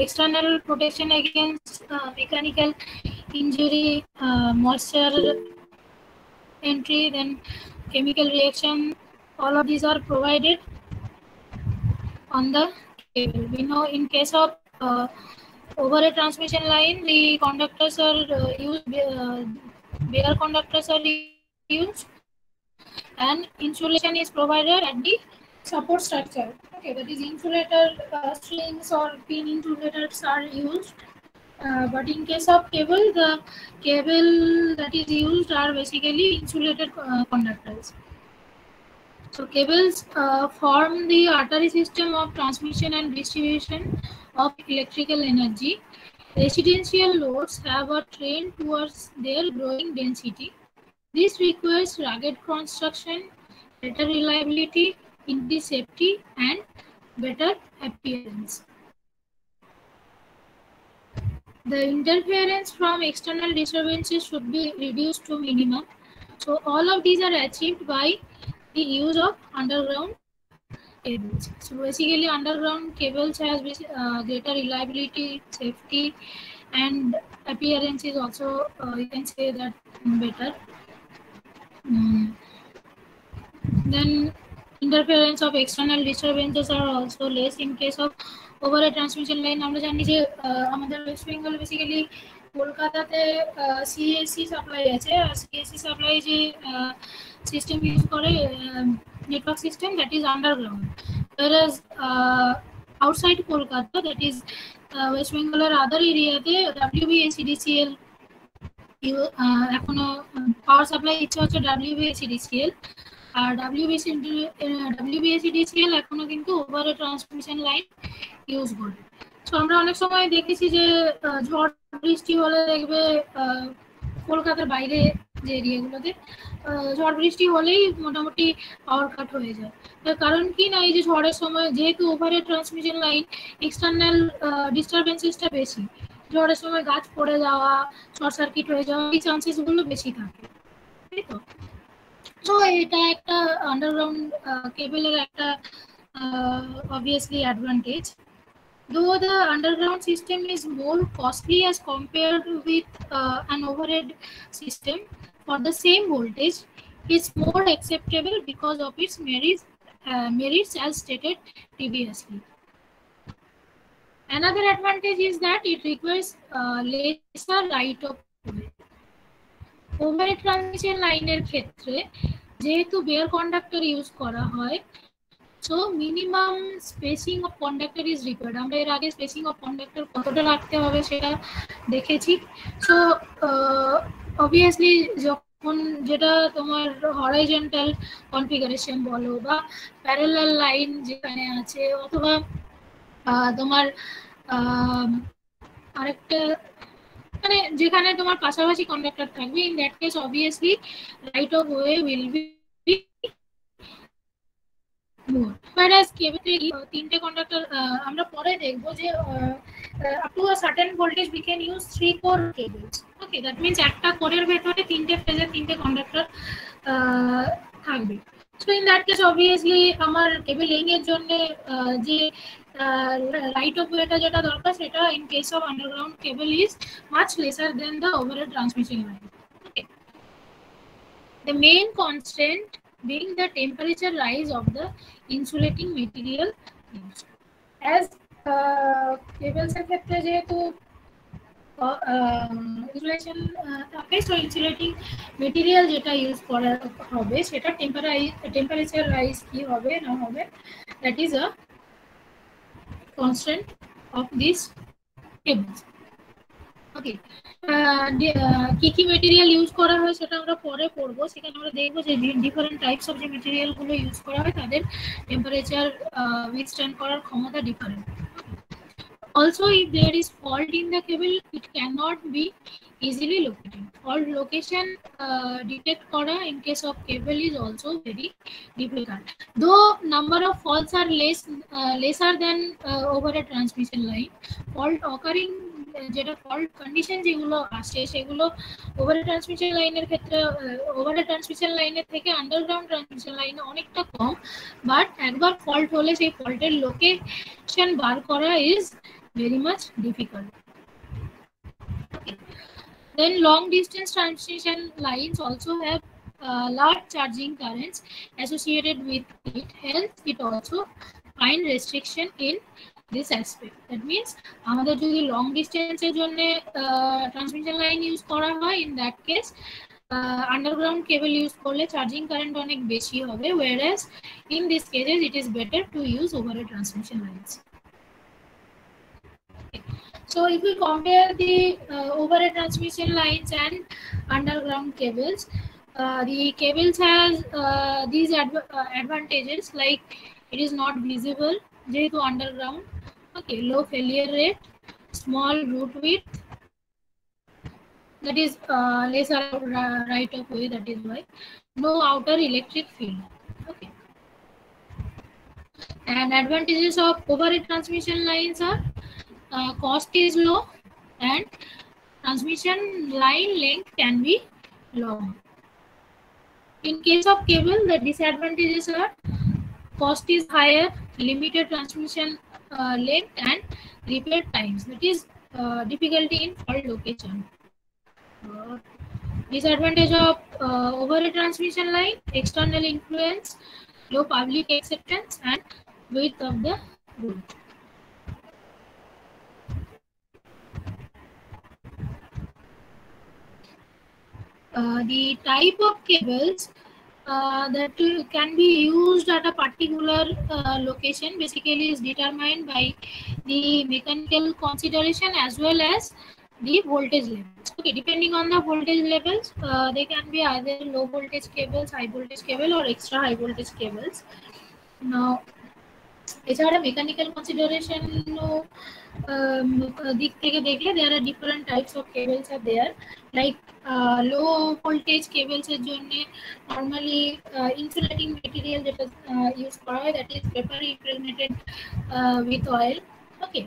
external protection against mechanical injury, moisture entry, then chemical reaction. All of these are provided on the cable. We know in case of over a transmission line, the conductors are used, bare conductors are used, and insulation is provided at the support structure. Okay, that is insulator strings or pin insulators are used. But in case of cable, the cable that is used are basically insulated conductors. So cables form the artery system of transmission and distribution of electrical energy. Residential loads have a trend towards their growing density. This requires rugged construction, better reliability, increased safety, and better appearance. The interference from external disturbances should be reduced to minimum. So all of these are achieved by the use of underground cables. So basically underground cables has greater reliability, safety, and appearance is also you can say that better. Then interference of external disturbances are also less in case of over a transmission line. আমরা জানি যে আমাদের West Bengal basically কলকাতাতে CSC supply আছে, আর CSC supply যে system use করে network system, that is underground, whereas outside Kolkata, that is West Bengal or other area-তে WBACDCL এখনো power supply ইচ্ছা হচ্ছে WBACDCL, আর WBACDCL এখনো কিন্তু ওভার ট্রান্সমিশন লাইন ইউজ করে। সো আমরা অনেক সময় দেখেছি যে ঝড় বৃষ্টি হলে দেখবে কলকাতার বাইরে যে এরিয়াগুলোতে ঝড় বৃষ্টি হলেই মোটামুটি পাওয়ার কাট হয়ে যায়। তার কারণ কি না, এই যে ঝড়ের সময় যেহেতু ওভার ট্রান্সমিশন লাইন, এক্সটার্নাল ডিস্টারবেন্সেসটা বেশি, ঝড়ের সময় গাছ পড়ে যাওয়া, শর্ট সার্কিট হয়ে যাওয়া, এই চান্সেসগুলো বেশি থাকে, তাই তো? So এটা একটা আন্ডারগ্রাউন্ড কেবলের একটা obviously advantage. Though the underground system is more costly as compared with an overhead system for the same voltage, it's more acceptable because of its merits as stated previously. Another advantage is that it requires lesser right of way. Over transmission লাইনের ক্ষেত্রে যেহেতু bear conductor use করা হয়, so minimum spacing of conductor is required. আমরা এর আগে spacing of conductor কতটা রাখতে হবে সেটা দেখেছি। সো অবভিয়াসলি যখন যেটা তোমার হরাইজন্টাল কনফিগারেশন বলো বা প্যারালাল লাইন যেখানে আছে, অথবা তোমার আরেকটা মানে যেখানে তোমার পাশাপাশি কন্ডাক্টর থাকবে, in that case obviously right of way will be more. Whereas কেবলে তিনটে কন্ডাক্টর আমরা পরে দেখবো যে up to a certain voltage we can use 3 core cables. Okay, that means একটা কোরের ভেতরে তিনটে ফেজের তিনটে কন্ডাক্টর থাকবে। So in that case obviously আমার কেবল লেইং এর জন্য যে right of way টা যেটা দরকার সেটা in case of underground cable is much lesser than the overhead transmission line. Okay. The main constraint being the temperature rise of the insulating material used. As cables এর ক্ষেত্রে যেহেতু insulation থাকে, so insulating material যেটা use করা হবে সেটা temperature rise কি হবে না হবে, that is a constant of this cables. Okay, কি কি মেটেরিয়াল ইউজ করা হয় সেটা আমরা পরে পড়বো। সেখানে আমরা দেখবো যে ডিফারেন্ট টাইপস অফ যে মেটেরিয়ালগুলো ইউজ করা হয় তাদের টেম্পারেচার উইথস্ট্যান্ড করার ক্ষমতা different. Also, if there is fault in the cable, it cannot be easily located. Fault location detect kora in case of cable is also very difficult. Though number of faults are lesser than over a transmission line, fault occurring যেটা fault condition যেগুলো আসে সেগুলো overhead transmission লাইনের ক্ষেত্রে overhead transmission লাইনের থেকে underground transmission লাইনে অনেকটা কম, বাট একবার ফল্ট হলে সেই ফল্টের লোকেশন বার করা is very much difficult. Then long distance transmission lines also have large charging currents associated with it, hence it also find restriction in this aspect. That means আমাদের যদি long ডিস্টেন্সের জন্য transmission line use করা হয়, in that case underground cable use করলে charging current অনেক বেশি হবে, whereas in these cases it is better to use overhead transmission lines. So if we compare the overhead transmission lines and underground cables, the cables has these advantages, like it is not visible যেহেতু underground, okay, low failure rate, small root width, that is lesser right of way, that is why no outer electric field, okay. And advantages of overhead transmission lines are cost is low and transmission line length can be long. In case of cable, the disadvantages are cost is higher, limited transmission length and repair times, that is difficulty in fault location. Disadvantage of overhead transmission line: external influence, low public acceptance and width of the route. The type of cables that can be used at a particular location basically is determined by the mechanical consideration as well as the voltage levels. Okay, depending on the voltage levels, they can be either low voltage cables, high voltage cable or extra high voltage cables. Now এছাড়া mechanical consideration দিক থেকে দেখলে there are different types of cables are there, like low voltage cables এর জন্য normally insulating material যেটা use করা হয়, that is paper impregnated with oil, okay.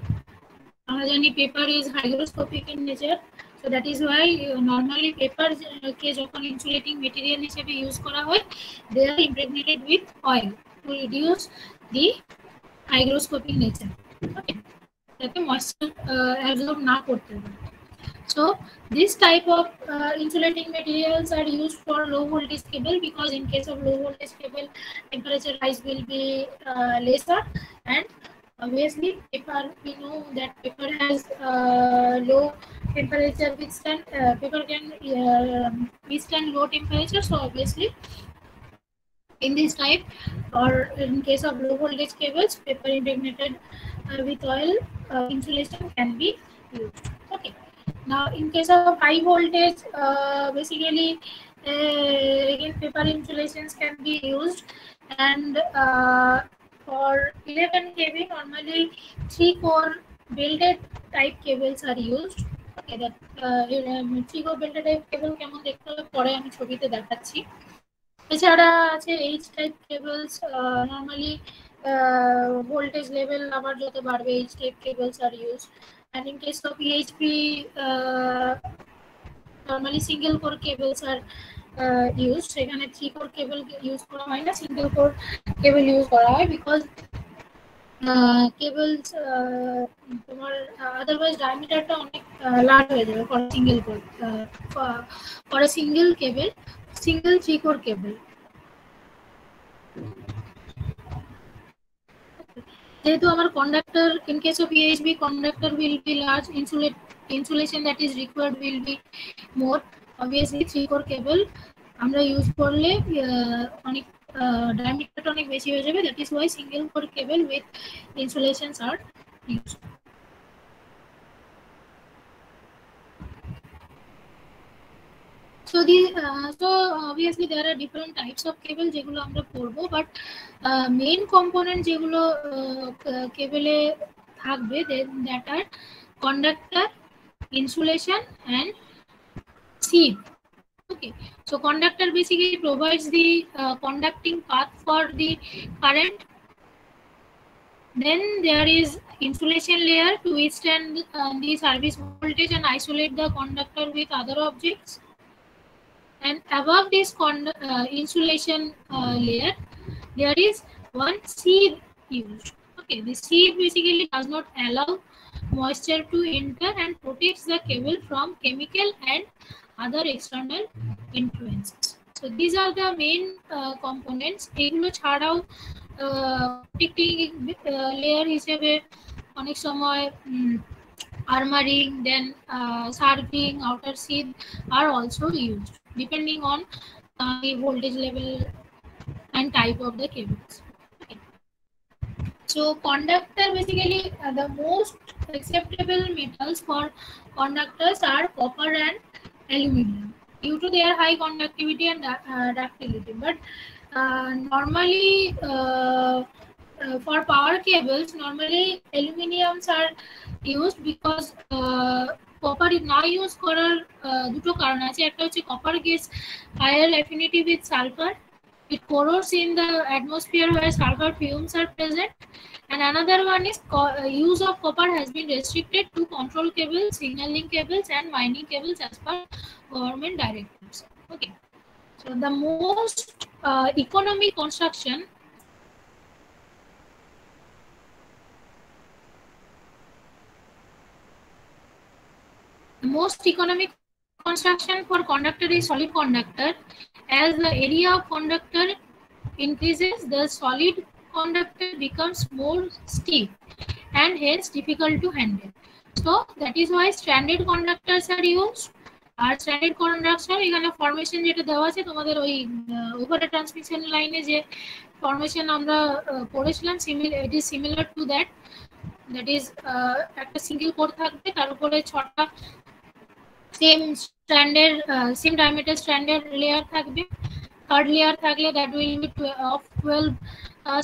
আমরা জানি paper is hygroscopic in nature, so that is why normally paper কে যখন insulating material হিসেবে use করা হয়, they are impregnated with oil to reduce the hygroscopic nature, okay, যাতে moisture absorb না করতে পারে. So this type of insulating materials are used for low voltage cable, because in case of low voltage cable temperature rise will be lesser, and obviously paper, we know that paper has low temperature withstand, paper can withstand low temperature, so obviously in this type or in case of low voltage cables, paper impregnated with oil insulation can be used, okay. Now in case of high voltage, basically again paper insulations can be used, and for 11 kV normally 3 core belted type cables are used, okay. That 3 core belted type cable কেমন দেখতে হবে পরে আমি ছবিতে দেখাচ্ছি। এছাড়া আছে H type cables, normally voltage level আবার যত বাড়বে এইচ টাইপ কেবলস আর use, and in case of EHP normally single core cables are used, সেখানে 3 core cable ইউজ করা হয় না, single core cable ইউজ করা হয়, because cables তোমার otherwise diameterটা অনেক লার্জ হয়ে যাবে for single core, for a single cable, single 3 core cable. যেহেতু আমার conductor, in case of EHV conductor will be large, insulation that is required will be more, obviously 3 core cable আমরা use করলে অনেক diameter অনেক বেশি হয়ে যাবে, that is why single core cable with insulations are used. So obviously there are different types of cable যেগুলো আমরা পড়বো, but main component যেগুলো কেবলে থাকবে that are conductor, insulation and sieve, okay. So conductor basically provides the conducting path for the current, Then there is insulation layer to withstand the service voltage and isolate the conductor with other objects. And above this insulation layer, there is one sheath used. Okay, the sheath basically does not allow moisture to enter and protects the cable from chemical and other external influences. So these are the main components. এগুলো ছাড়াও protecting layer হিসেবে অনেক সময় armoring, then serving, outer sheath are also used depending on the voltage level and type of the cables. Okay. So conductor basically the most acceptable metals for conductors are copper and aluminum due to their high conductivity and ductility. But normally for power cables, normally aluminums are used because copper না use করার দুটো কারণ আছে। একটা হচ্ছে copper gives higher affinity with sulfur. It corrodes in the atmosphere where sulfur fumes are present. And another one is use of copper has been restricted to control cables, signaling cables, and mining cables as per government directives. Okay. So the most economic construction for conductor is solid conductor. As the area of conductor increases, the solid conductor becomes more stiff and hence difficult to handle. So that is why stranded conductors are used. আর standard conduction এখানে formation যেটা দেওয়া আছে তোমাদের ওই ওভারে transmission লাইনে যে ফরমেশন আমরা পড়েছিলাম, it is similar to that is একটা সিঙ্গেল কোর থাকবে, তার উপরে 6টা same standard same diameter standard layer থাকবে। Third layer থাকলে that will be of 12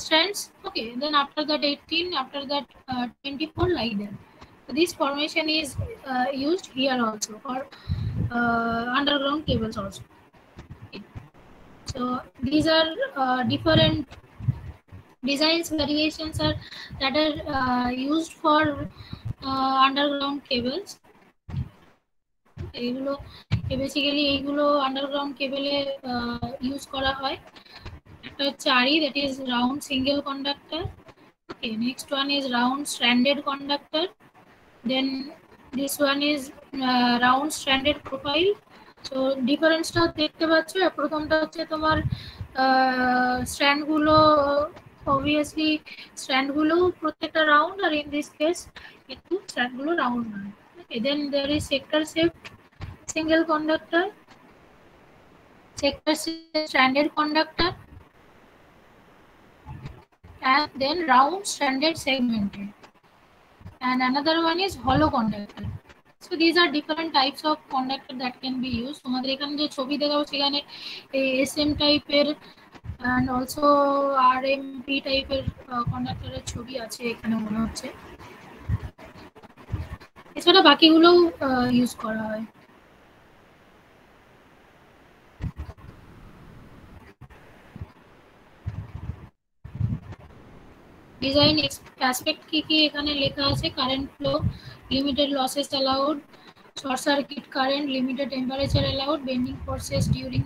strands. Okay, then after that 18, after that 24, like that. So this formation is used here also for underground cables also. Okay. So these are different designs variations are that are used for underground cables. এগুলো basically এইগুলো underground কেবলে use করা হয়। একটা হচ্ছে R E, that is round single conductor. Okay, next one is round stranded conductor, then this one is round stranded profile. So ডিফারেন্সটা দেখতে পাচ্ছ, প্রথমটা হচ্ছে তোমার স্ট্র্যান্ডগুলো অবভিয়াসলি স্ট্র্যান্ডগুলো প্রত্যেকটা রাউন্ড, আর ইন দিস কেস কিন্তু স্ট্র্যান্ডগুলো রাউন্ড নয়। Okay, then there is sector shift single conductor, sector stranded conductor, and then round stranded segmented, and another one is hollow conductor. So these are different types of conductor that can be used. তোমাদের এখানে যে ছবি দেখাবো সেখানে SM টাইপের and also RMP টাইপের কন্ডাক্টরের ছবি আছে এখানে মনে হচ্ছে। এছাড়া বাকিগুলোও ইউজ করা হয়। ডিজাইন অ্যাসপেক্ট কি কি এখানে লেখা আছে, current flow, limited losses allowed, short circuit current, limited temperature allowed, bending forces during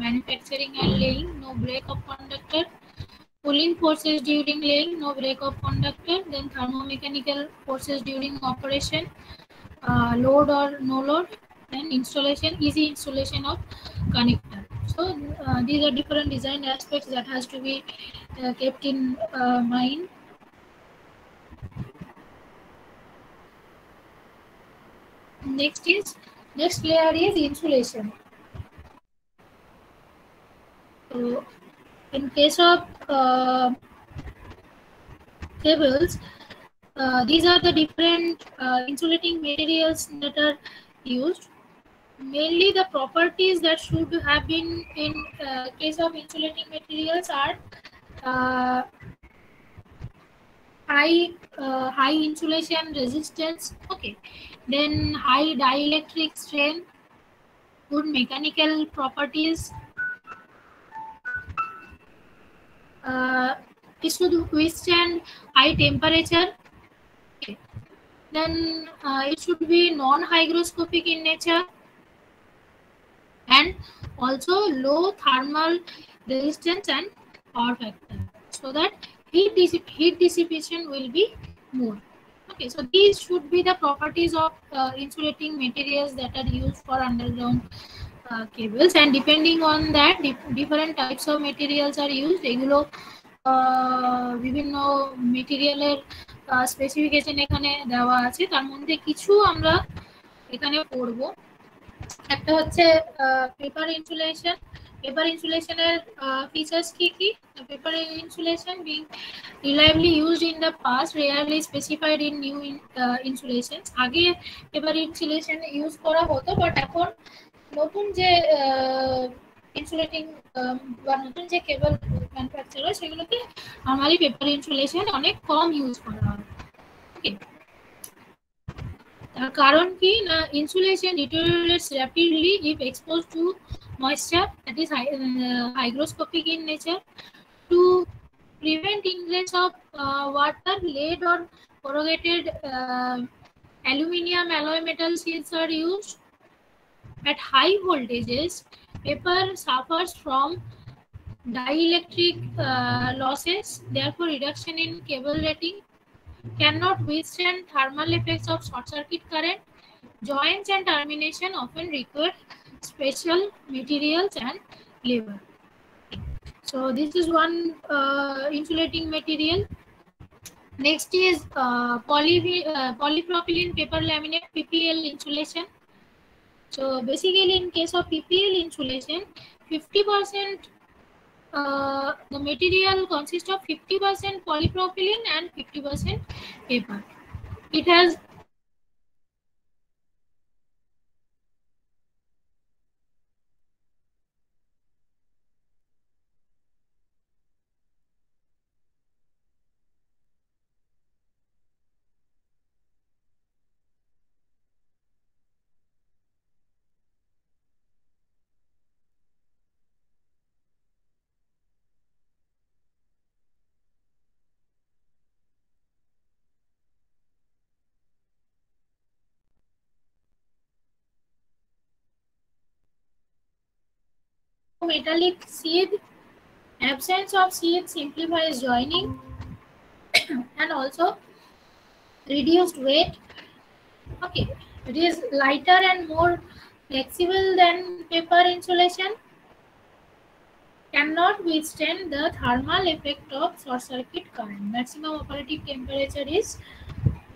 manufacturing and laying, no break of conductor, pulling forces during laying, no break of conductor, then thermomechanical forces during operation, load or no load, then installation, easy installation of connector. So these are different design aspects that has to be kept in mind. Next layer is insulation. So in case of cables, these are the different insulating materials that are used. Mainly the properties that should have been in case of insulating materials are high insulation resistance, okay, then high dielectric strength, good mechanical properties, it should withstand high temperature. Okay. Then it should be non-hygroscopic in nature and also low thermal resistance and power factor, so that heat dissipation will be more. Okay, so these should be the properties of insulating materials that are used for underground cables, and depending on that different types of materials are used. এগুলো বিভিন্ন মেটেরিয়ালের specification এখানে দেওয়া আছে, তার মধ্যে কিছু আমরা এখানে পড়ব। একটা হচ্ছে পেপার ইনসুলেশন। পেপার ইনসুলেশনের ফিচার্স কি কি? Paper insulation being reliably used in the past, rarely specified in new insulations. আগে পেপার ইনসুলেশন ইউজ করা হতো, বাট এখন নতুন যে ইনসুলেটিং বা নতুন যে কেবল ম্যানুফ্যাকচার হয় সেগুলোতে নর্মালি পেপার ইনসুলেশন অনেক কম ইউজ করা হয়। ওকে, তার কারণ কি না, insulation deteriorates rapidly if expose to moisture that is hygroscopic in nature. To prevent ingress of water, lead or corrugated aluminium alloy metal sheets are used. At high voltages, paper suffers from dielectric losses, therefore reduction in cable rating. Cannot withstand thermal effects of short circuit current. Joints and termination often require special materials and labor. So this is one insulating material. Next is polypropylene paper laminate, PPL insulation. So basically in case of PPL insulation, 50% the material consists of 50% polypropylene and 50% paper. It has metallic sheath. Absence of sheath simplifies joining and also reduced weight. Okay, it is lighter and more flexible than paper insulation. Cannot withstand the thermal effect of short circuit current. Maximum operating temperature is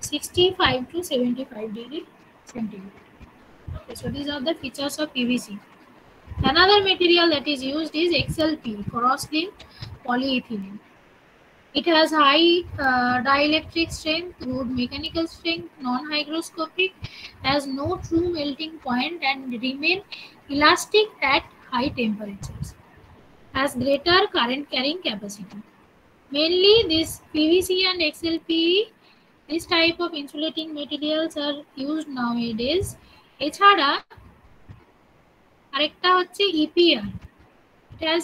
65 to 75 degree centigrade. Okay, so these are the features of PVC. Another material that is used is XLP, cross-linked polyethylene. It has high dielectric strength, good mechanical strength, non-hygroscopic, has no true melting point and remain elastic at high temperatures. Has greater current carrying capacity. Mainly this PVC and XLP, this type of insulating materials are used nowadays. এছাড়া আরেকটা হচ্ছে EPR. It has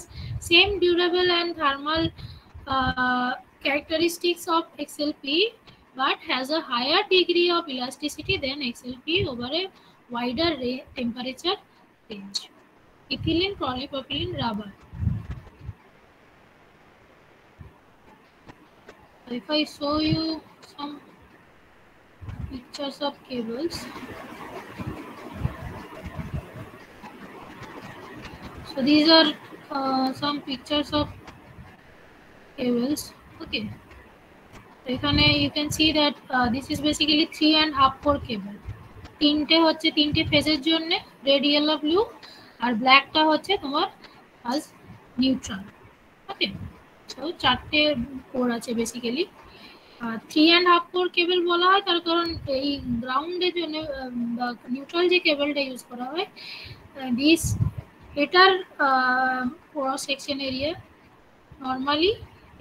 same durable and thermal characteristics of XLP, but has a higher degree of elasticity than XLP over a wider temperature range. Ethylene polypropylene rubber. If I show you some pictures of cables, so these are some pictures of cables. Okay, এখানে you can see that this is basically 3.5 core cable. তিনটে হচ্ছে তিনটে ফেজের জন্য, red yellow blue, আর ব্ল্যাকটা হচ্ছে তোমার আজ নিউট্রাল। ওকে, সো চারটে কোর আছে বেসিক্যালি। 3.5 কোর কেবল বলা হয় তার কারণ এই গ্রাউন্ডের জন্য বা নিউট্রাল যে কেবলটা ইউজ করা হয়, দিস এটার ক্রস সেকশন এরিয়া নর্মালি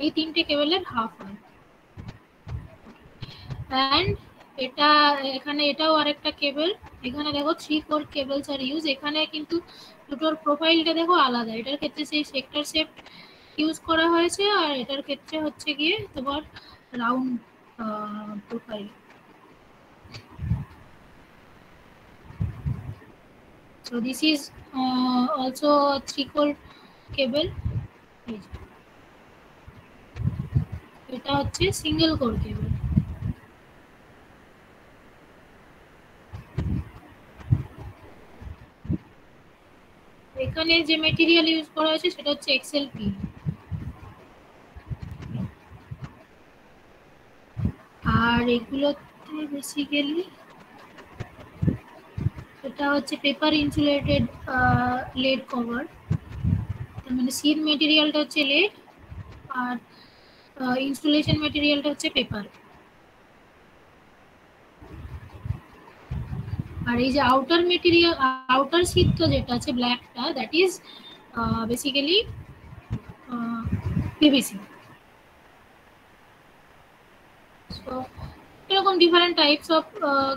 এই তিনটে কেবলের হাফ হয়। অ্যান্ড এটা এখানে এটাও আরেকটা কেবল, এখানে দেখো 3 কোর কেবলস আর ইউজ। এখানে কিন্তু দুটোর প্রোফাইলটা দেখো আলাদা, এটার ক্ষেত্রে সেই সেক্টর শেপ ইউজ করা হয়েছে, আর এটার ক্ষেত্রে হচ্ছে গিয়ে তোমার round profile. So this is also a 3-core cable. এটা হচ্ছে সিঙ্গেল কোর কেবল। এখানে যে মেটেরিয়াল ইউজ করা হয়েছে সেটা হচ্ছে এক্সএলপি। আর এগুলোতে বেসিক্যালি এটা হচ্ছে পেপার ইনসুলেটেড লেড কভার, তার মানে সিড মেটেরিয়ালটা হচ্ছে লেড আর ইনস্টলেশন মেটেরিয়ালটা হচ্ছে পেপার। আর এই যে আউটার মেটেরিয়াল, আউটার সিটটা যেটা আছে ব্ল্যাকটা, that is basically PVC. So এরকম ডিফারেন্ট টাইপস অফ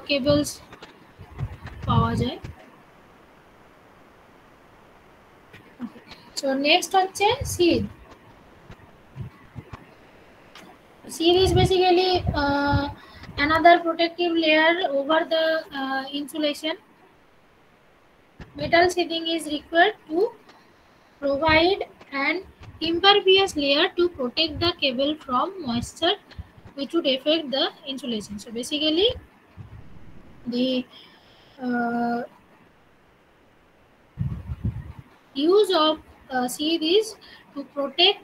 কেবলস পাওয়া যায়। সো নেক্সট হচ্ছে seed. Seed is basically another protective layer over the insulation. Metal sheathing is required to provide an impervious layer to protect the cable from moisture which would affect the insulation. So basically the use of seed is to protect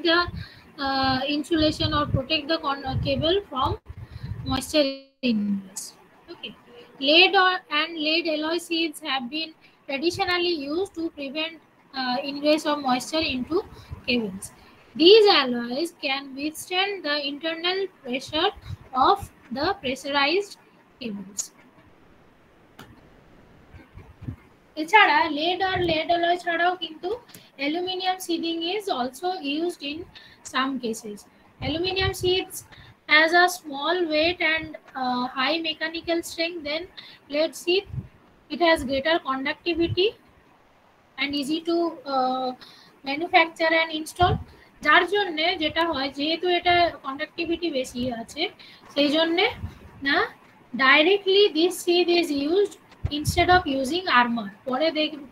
the insulation or protect the cable from moisture ingress. Okay. And lead alloy seeds have been traditionally used to prevent ingress of moisture into cables. These alloys can withstand the internal pressure of the pressurized cables. এছাড়া lead or lead alloy ছাড়াও কিন্তু aluminum sheathing is also used in some cases. Aluminum sheaths has a small weight and high mechanical strength than lead sheath. It has greater conductivity and easy to manufacture and install. যার জন্য যেটা হয়, যেহেতু এটা conductivity বেশি আছে, সেই জন্য না directly this sheath is used instead of using armor.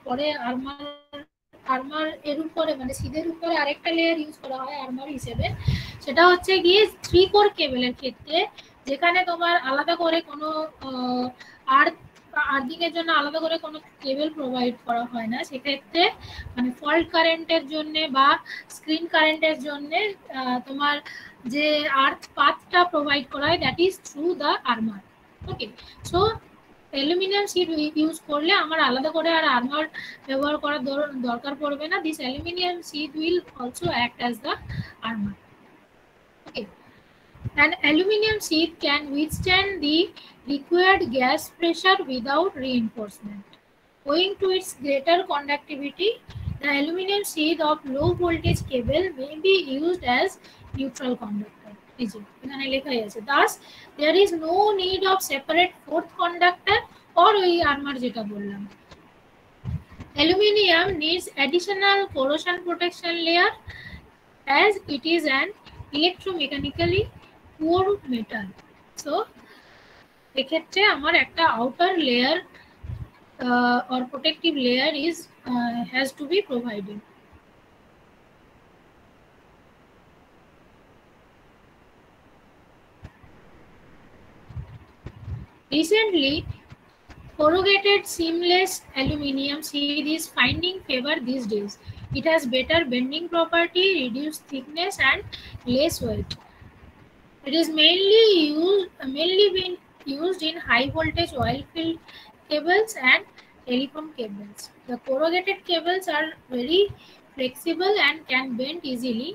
পরে আর্মার এর উপরে মানে সিদের উপরে আরেকটা লেয়ার ইউজ করা হয় আর্মার হিসেবে। সেটা হচ্ছে গিয়ে 3-কোর কেবলের ক্ষেত্রে, যেখানে তোমার আলাদা করে কোনো আর্থিং এর জন্য আলাদা করে কোনো কেবল প্রোভাইড করা হয় না। সেক্ষেত্রে মানে ফল্ট কারেন্টের জন্য বা স্ক্রিন কারেন্টের জন্য তোমার যে আর্থ পাথটা প্রোভাইড করা হয়, that is through the armour. Okay, so aluminium sheet use করলে আমার আলাদা করে আর আর্মার ব্যবহার করার দরকার পড়বে না। This aluminium sheet will also act as the armour. Okay, an aluminum sheath can withstand the required gas pressure without reinforcement. Owing to its greater conductivity, the aluminum sheath of low voltage cable may be used as neutral conductor. এখানে লেখাই আছে, thus there is no need of separate fourth conductor or ওই armour যেটা বললাম। Aluminium needs additional corrosion protection layer as it is an electromechanically poor metal. So এক্ষেত্রে আমার একটা outer layer or protective layer is has to be provided. Recently, corrugated seamless aluminum sheath is finding favor these days. It has better bending property, reduced thickness, and less weight. It is mainly been used in high voltage oil filled cables and telecom cables. The corrugated cables are very flexible and can bend easily.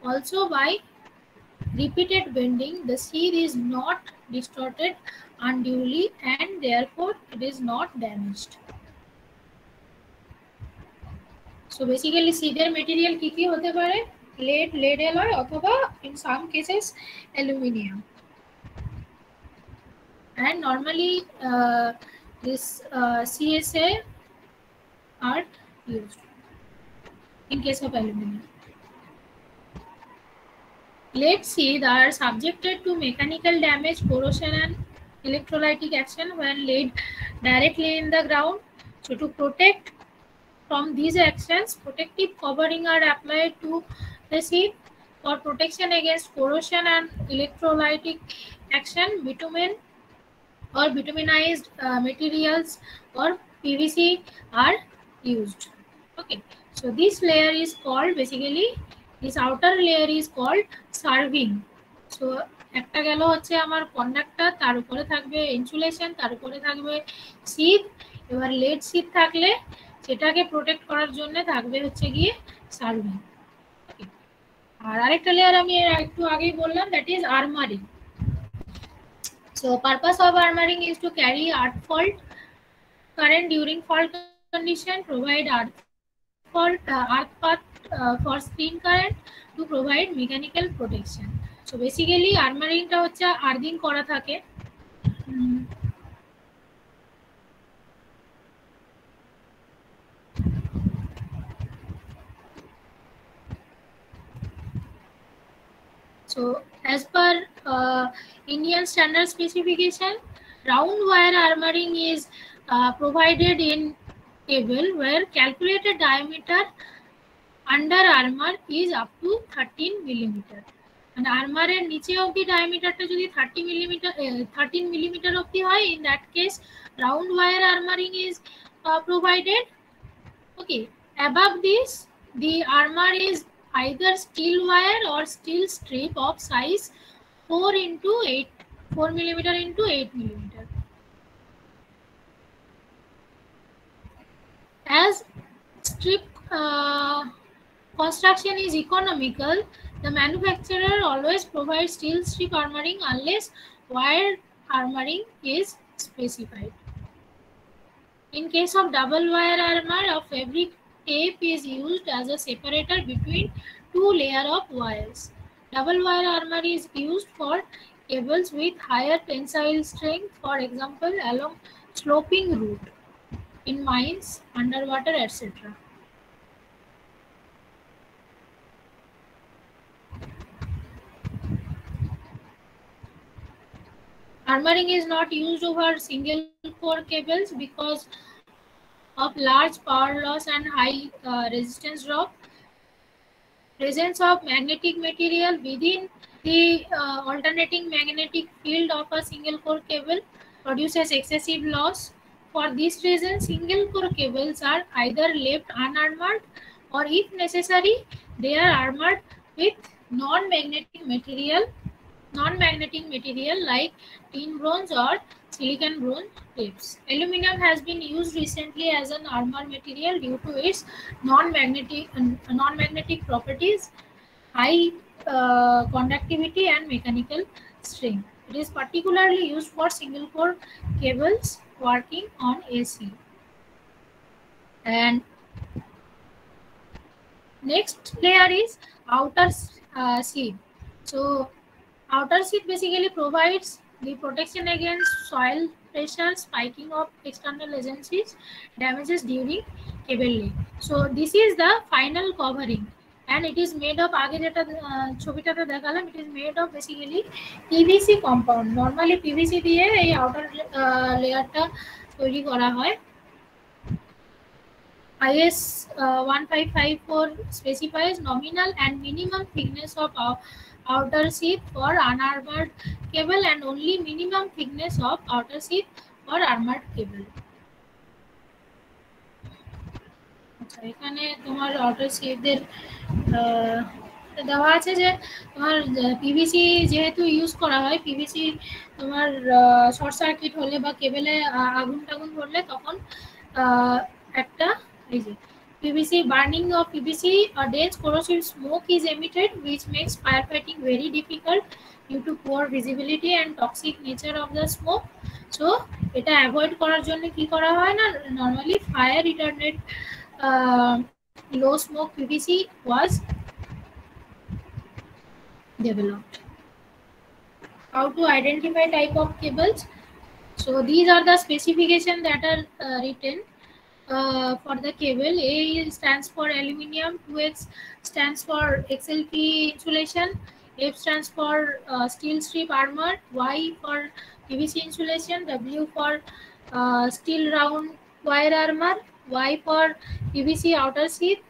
Also, by repeated bending, the sheath is not distorted unduly and therefore it is not damaged. So basically sheath material কি হতে পারে? lead alloy অথবা in some cases aluminum. And normally this CSA are used. in case of aluminum. Lead sheaths are subjected to mechanical damage, corrosion and electrolytic action when laid directly in the ground. So to protect from these actions, protective covering are applied to the sheath. For protection against corrosion and electrolytic action, bitumen or bituminized materials or PVC are used. Okay, so this layer is called, basically this outer layer is called serving. So একটা গেল হচ্ছে আমার conductor, তার উপরে থাকবে insulation, তার উপরে থাকবে শীট। এবার লেড শীট থাকলে সেটাকে প্রোটেক্ট করার জন্য থাকবে হচ্ছে গিয়ে সার্ভিং। আর আরেকটা লেয়ার আমি একটু আগেই বললাম, that is armouring. So purpose of armoring is to carry earth fault current during fault condition, provide earth path for screen current to provide mechanical protection. So basically armoring টা হচ্ছে earthing করা থাকে। So as per Indian standard specification, round wire armoring is provided in cable where calculated diameter under armor is up to 13 millimeter. And armor এর নিচে অবধি ডায়ামিটারটা যদি 13 millimeter অবধি হয়, in that case round wire armoring is provided. Okay, above this the armor is either steel wire or steel strip of size 4 millimeter into 8 millimeter. As strip construction is economical, the manufacturer always provides steel strip armoring unless wire armoring is specified. In case of double wire armor, a fabric tape is used as a separator between two layers of wires. Double wire armor is used for cables with higher tensile strength, for example along sloping route, in mines, underwater, etc. Armoring is not used over single core cables because of large power loss and high resistance drop. Presence of magnetic material within the alternating magnetic field of a single core cable produces excessive loss. For this reason, single core cables are either left unarmored or, if necessary, they are armored with non-magnetic material like tin bronze or silicon bronze tips. Aluminum has been used recently as an armor material due to its non-magnetic properties, high conductivity and mechanical strength. It is particularly used for single core cables working on AC. And next layer is outer sheath. So outer sheath basically provides the protection against soil pressure, spiking of external agencies, damages during cable lay. So this is the final covering, and it is made of, আগে যেটা ছবিটাতে দেখালাম, it is made of basically PVC compound. Normally PVC দিয়ে এই outer লেয়ারটা তৈরি করা হয়। IS 1554 specifies nominal and minimum thickness of outer sheath for unarmored cable and only minimum thickness of outer sheath for armored cable. আচ্ছা, এখানে তোমার outer শিটদের দেওয়া আছে যে তোমার পিভিসি যেহেতু ইউজ করা হয়, পিভিসি তোমার শর্ট সার্কিট হলে বা কেবেলে আগুন টাগুন ধরলে তখন একটা এই যে PVC burning of PVC, a dense corrosive smoke is emitted which makes firefighting very difficult due to poor visibility and toxic nature of the smoke. So এটা অ্যাভয়েড করার জন্য কি করা হয় না, normally fire retardant low smoke PVC was developed. How to identify type of cables? So these are the specifications that are written. for the cable. A stands for aluminium, 2X stands for XLP insulation, F stands for steel strip armor, Y for PVC insulation, W for steel round wire armor, Y for PVC outer sheath.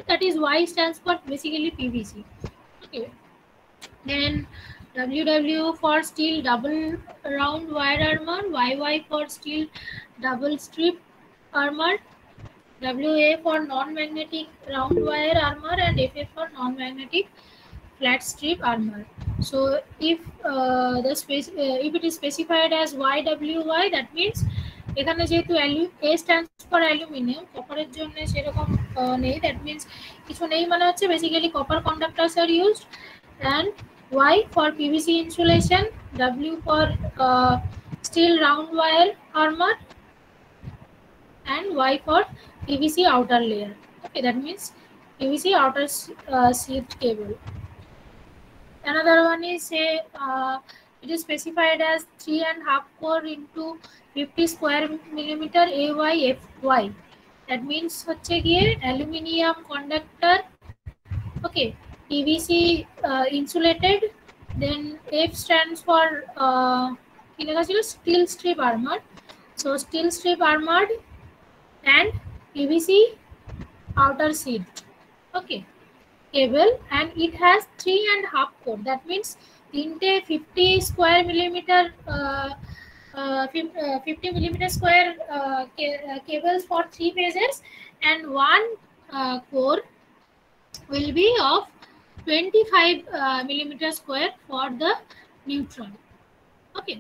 That is Y stands for basically PVC. Okay. Then WW for steel double round wire armor, YY for steel double strip armor, WA for non-magnetic round wire armor, and FF for non-magnetic flat strip armor. So if if it is specified as YWY, that means এখানে যেহেতু A stands for aluminium, কপারের জন্য সেরকম নেই, that means কিছু নেই মানে হচ্ছে basically copper conductors are used, and Y for PVC insulation, W for steel round wire armor, and Y for PVC outer layer. Okay, that means PVC outer sheath cable. Another one is it is specified as 3.5 core into 50 square millimeter AYFY. That means হচ্ছে গিয়ে aluminium conductor. Okay, PVC insulated. Then F stands for কি লেখা ছিল steel strip armor. So steel strip armored and PVC outer sheath. Okay, cable, and it has 3.5 core. That means 50 square millimeter 50 millimeter square cables for 3 phases, and one core will be of 25 millimeter square for the neutral. Okay.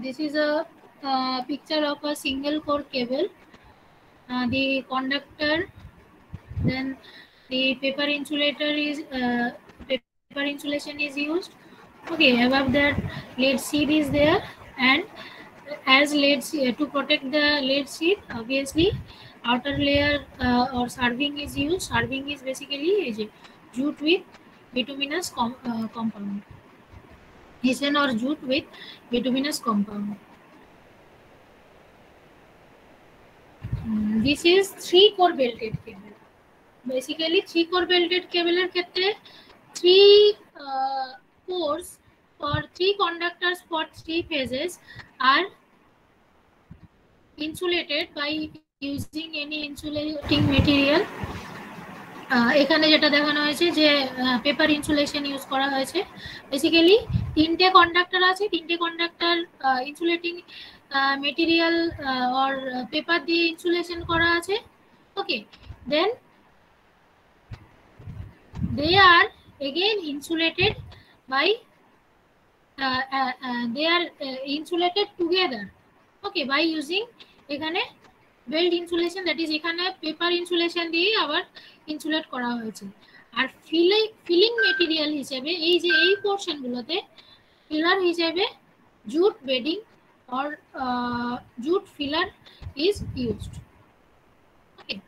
This is a picture of a single core cable. The conductor, then the paper insulator is paper insulation is used. Okay, above that lead sheath is there, and as lead to protect the lead sheath, obviously outer layer or serving is used. Serving is basically jute with bituminous compound, hisen or jute with bituminous compound. This is 3 core belted cable. Basically 3 core belted cable এর ক্ষেত্রে 3 cores for 3 conductors for 3 phases are insulated by using any insulating material. এখানে যেটা দেখানো হয়েছে যে paper insulation use করা হয়েছে। Basically 3টে কন্ডাক্টর আছে, 3টে conductor insulating material or paper দিয়ে ইনসুলেশন করা আছে। ওকে, দেন they are again insulated by they are insulated together, okay, by using এখানে বেল্ট ইনসুলেশন, দ্যাট ইজ এখানে পেপার ইনসুলেশন দিয়ে আবার ইনসুলেট করা হয়েছে। আর ফিলিং মেটেরিয়াল হিসেবে এই যে এই পোর্শনগুলোতে ফিলার হিসেবে jute bedding or jute filler is used. Okay,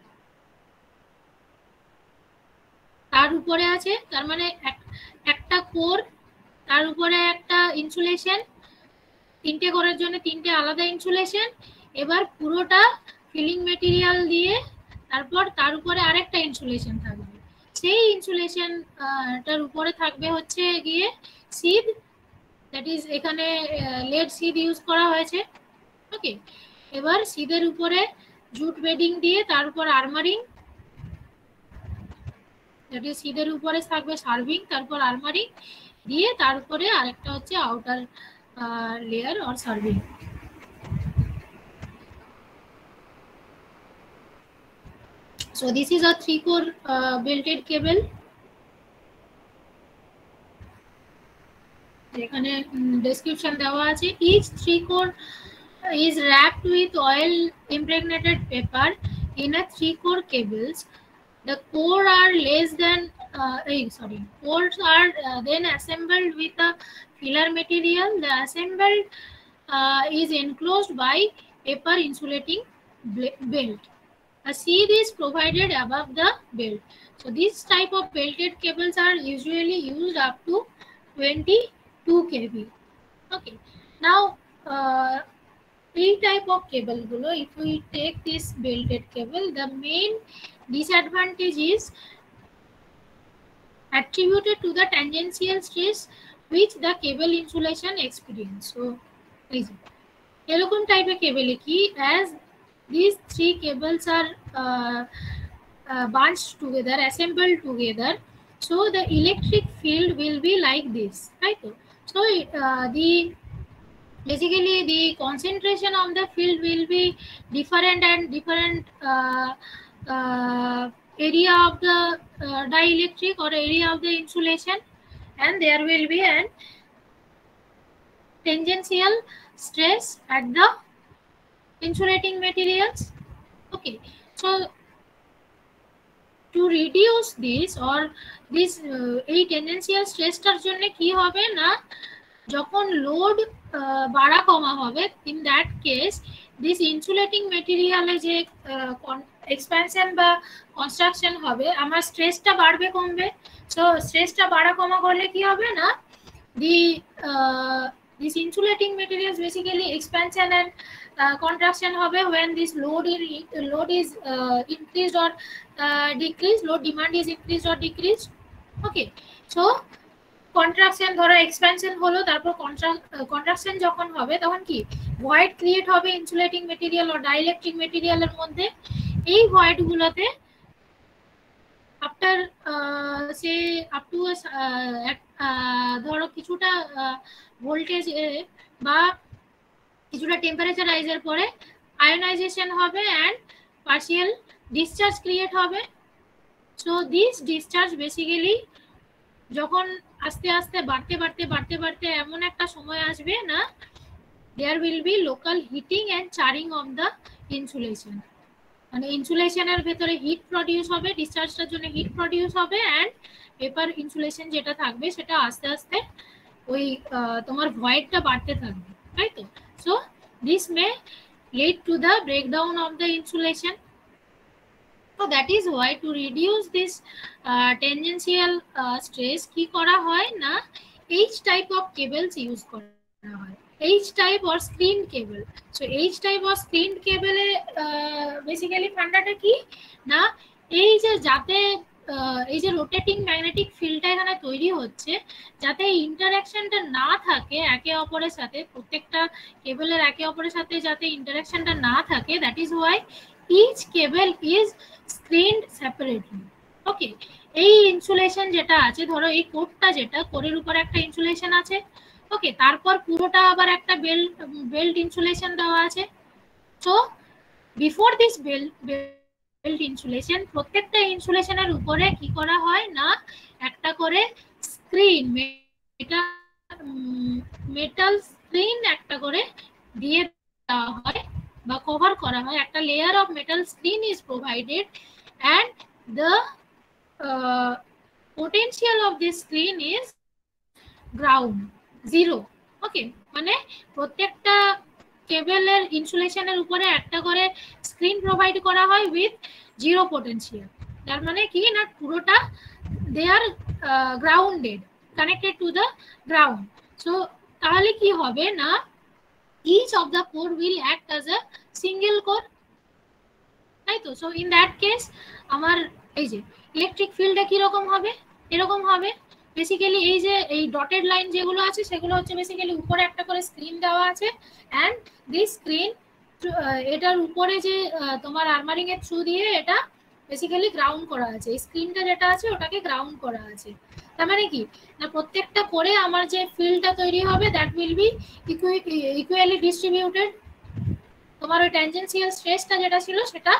তার উপরে আছে, তার মানে একটা কোর, তার উপরে একটা ইনসুলেশন, 3টে কোরের জন্য 3টে আলাদা ইনসুলেশন, এবার পুরোটা ফিলিং মেটেরিয়াল দিয়ে তারপর তার উপরে আরেকটা ইনসুলেশন থাকবে। সেই ইনসুলেশনটার উপরে থাকবে হচ্ছে গিয়ে সিদ, দ্যাট ইজ এখানে লেড সিদ ইউজ করা হয়েছে। ওকে, এবার সিদের উপরে জুট বেডিং দিয়ে তার উপর আর্মারিং, দ্যাট ইজ সিদের উপরে থাকবে সার্ভিং, তারপর আর্মারিং দিয়ে তার উপরে আরেকটা হচ্ছে outer layer or serving. So this is a 3 core belted cable. এখানে ডেসক্রিপশন দেওয়া আছে। each 3 core is wrapped with oil impregnated paper in a 3 core cables. The core are less than cores are then assembled with a filler material. The assembled is enclosed by paper insulating belt. A sheath is provided above the belt. So this type of belted cables are usually used up to 22 kV. Okay, Now, এই type of cable গুলো, if we take this belted cable, the main disadvantage is attributed to the tangential stress which the cable insulation experience. So, এরকম টাইপের কেবলে কি, as these three cables are bunched together, assembled together, so the electric field will be like this, right? So basically the concentration of the field will be different and different area of the dielectric or area of the insulation, and there will be an tangential stress at the insulating materials. Okay, so to reduce this or this এই tangential stressটার জন্য কি হবে না, যখন load বাড়া কমা হবে, in that case this insulating material এ যে expansion বা কনস্ট্রাকশন হবে, আমার স্ট্রেসটা বাড়বে কমবে। সো স্ট্রেসটা বাড়া কমা করলে কি হবে না, this insulating materials basically expansion and contraction হবে when this load is increased or decreased, load demand is increased or decreased. Okay, so contraction, ধরো এক্সপ্যানশন হলো, তারপর কন্ট্রাকশন যখন হবে তখন কি ভয়েড ক্রিয়েট হবে ইনসুলেটিং মেটেরিয়াল ও ডাইইলেকট্রিক মেটেরিয়ালের মধ্যে। এই ভয়েড গুলোতে আফটার সে আপ টু ধরো কিছুটা ভোল্টেজ বা কিছুটা টেম্পারেচার রাইজের পরে আয়োনাইজেশন হবে অ্যান্ড পার্শিয়াল ডিসচার্জ ক্রিয়েট হবে। সো দিস ডিসচার্জ বেসিক্যালি যখন আস্তে আস্তে বাড়তে বাড়তে বাড়তে বাড়তে এমন একটা সময় আসবে না, there will be local heating and charring of the insulation, মানে ইনসুলেশনের ভেতরে হিট প্রডিউস হবে, ডিসচার্জটার জন্য হিট প্রডিউস হবে, অ্যান্ড পেপার ইনসুলেশন যেটা থাকবে সেটা আস্তে আস্তে ওই তোমার ভয়েডটা বাড়তে থাকবে, তাই তো। So this may lead to the breakdown of the insulation. So that is why to reduce this tangential stress কি করা হয় না, H type of cables use করা হয়, H type or screened cable. So H type or screened cable A basically ফান্ডাটা কি না, এই যে যাতে এই যে রোটেটিং ম্যাগনেটিক ফিল্ডটা এখানে তৈরি হচ্ছে, যাতে ইন্টারঅ্যাকশনটা না থাকে একে অপরের সাথে, প্রত্যেকটা কেবলের একে অপরের সাথে যাতে ইন্টারঅ্যাকশনটা না থাকে, that is Y each cable is screened separately. ওকে, এই ইনসুলেশন যেটা আছে, ধরো এই কোরটা, যেটা কোরের উপর একটা ইনসুলেশন আছে, ওকে, তারপর পুরোটা আবার একটা বেল্ট ইনসুলেশন দেওয়া আছে। So before this belt insulation, প্রত্যেকটা ইনসুলেশনের উপরে কি করা হয় না, একটা করে স্ক্রিন, মেটাল স্ক্রিন একটা করে দিয়ে দেওয়া হয় বা কভার করা হয়, একটা layer of metal screen is provided and the potential of this screen is ground zero. ওকে, মানে প্রত্যেকটা কেবলের ইনসুলেশনের উপরে একটা করে স্ক্রিন প্রোভাইড করা হয় উইথ জিরো পোটেনশিয়াল। তার মানে কি না, পুরোটা they are grounded, connected to the ground. So তাহলে কি হবে না, each of the core will act as a single core, তাই তো। সো ইন দ্যাট কেস আমার এই যে ইলেকট্রিক ফিল্ডটা কি রকম হবে, এরকম হবে। বেসিক্যালি এই যে এই ডটেড লাইন যেগুলো আছে সেগুলো হচ্ছে বেসিক্যালি উপরে একটা করে স্ক্রিন দেওয়া আছে, অ্যান্ড দিস স্ক্রিন এটার উপরে যে তোমার আর্মারিং এর থ্রু দিয়ে এটা বেসিক্যালি গ্রাউন্ড করা আছে, এই স্ক্রিনটা যেটা আছে ওটাকে গ্রাউন্ড করা আছে। তার মানে কি না, প্রত্যেকটা করে আমার যে ফিল্ডটা তৈরি হবে that will be equally distributed, তোমার ওই ট্যানজেন্সিয়াল স্ট্রেসটা যেটা ছিল সেটা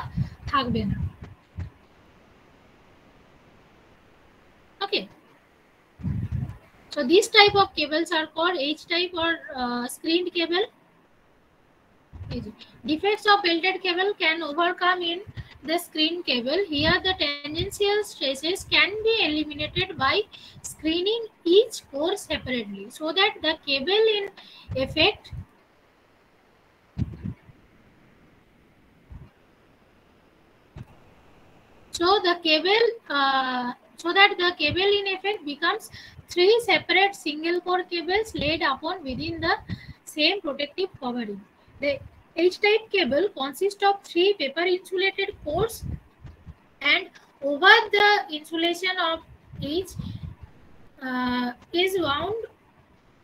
থাকবে না। ওকে, so these type of cables are called H type or screened cable. Defects of belted cable can overcome in the screened cable. Here the tangential stresses can be eliminated by screening each core separately, so that the cable in effect so that the cable in effect becomes three separate single core cables laid upon within the same protective covering. The H-type cable consists of 3 paper insulated cores, and over the insulation of each is wound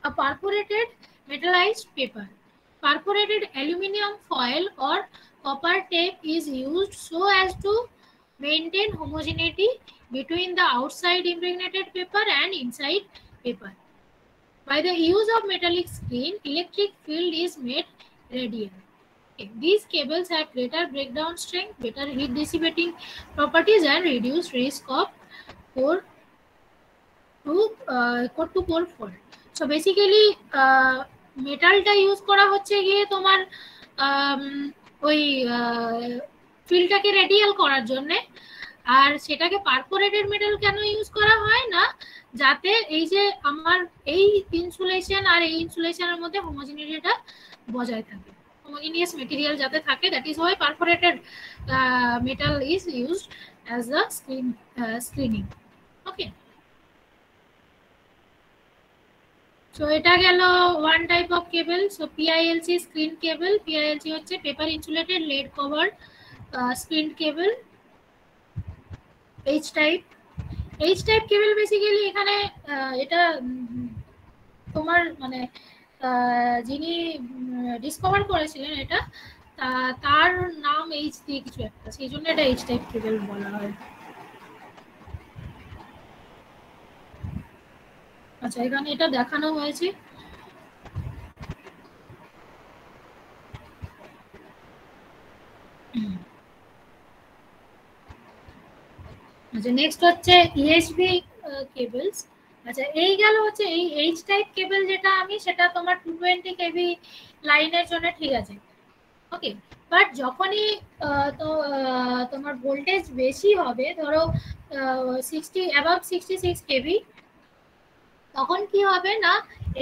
a perforated metallized paper. Perforated aluminum foil or copper tape is used so as to maintain homogeneity between the outside impregnated paper and inside paper. By the use of metallic screen, electric field is made radial. Okay. These cables have greater breakdown strength, better heat dissipating properties, and reduced risk of core to core fault. So basically মেটালটা use করা হচ্ছে গিয়ে তোমার ওই ফিল্ডটাকে radial করার জন্য, আর সেটাকে perforated metal কেন ইউজ করা হয় না, যাতে এই যে আমার এই ইনসুলেশন আর এই ইনসুলেশনের মধ্যে হোমোজেনিটিটা বজায় থাকে, homogeneous material যাতে থাকে, that is why perforated metal is used as the screening. Okay. So এটা গেল one type of cable. So PILC screen cable. PILC হচ্ছে paper insulated lead covered screen cable. H type cable basically এখানে এটা তোমার মানে যিনি discover করেছিলেন এটা, তার নাম H দিয়ে কিছু একটা, সেই জন্য এটা H type cable বলা হয়। আচ্ছা, এখানে এটা দেখানো হয়েছে। আচ্ছা, নেক্সট হচ্ছে EHV কেবলস। আচ্ছা, এই গেল হচ্ছে এই H টাইপ কেবল যেটা আমি, সেটা তোমার 220 kV লাইনের জন্য ঠিক আছে, ওকে। বাট যখনই তোমার ভোল্টেজ বেশি হবে, ধরো 66 kV, তখন কি হবে না,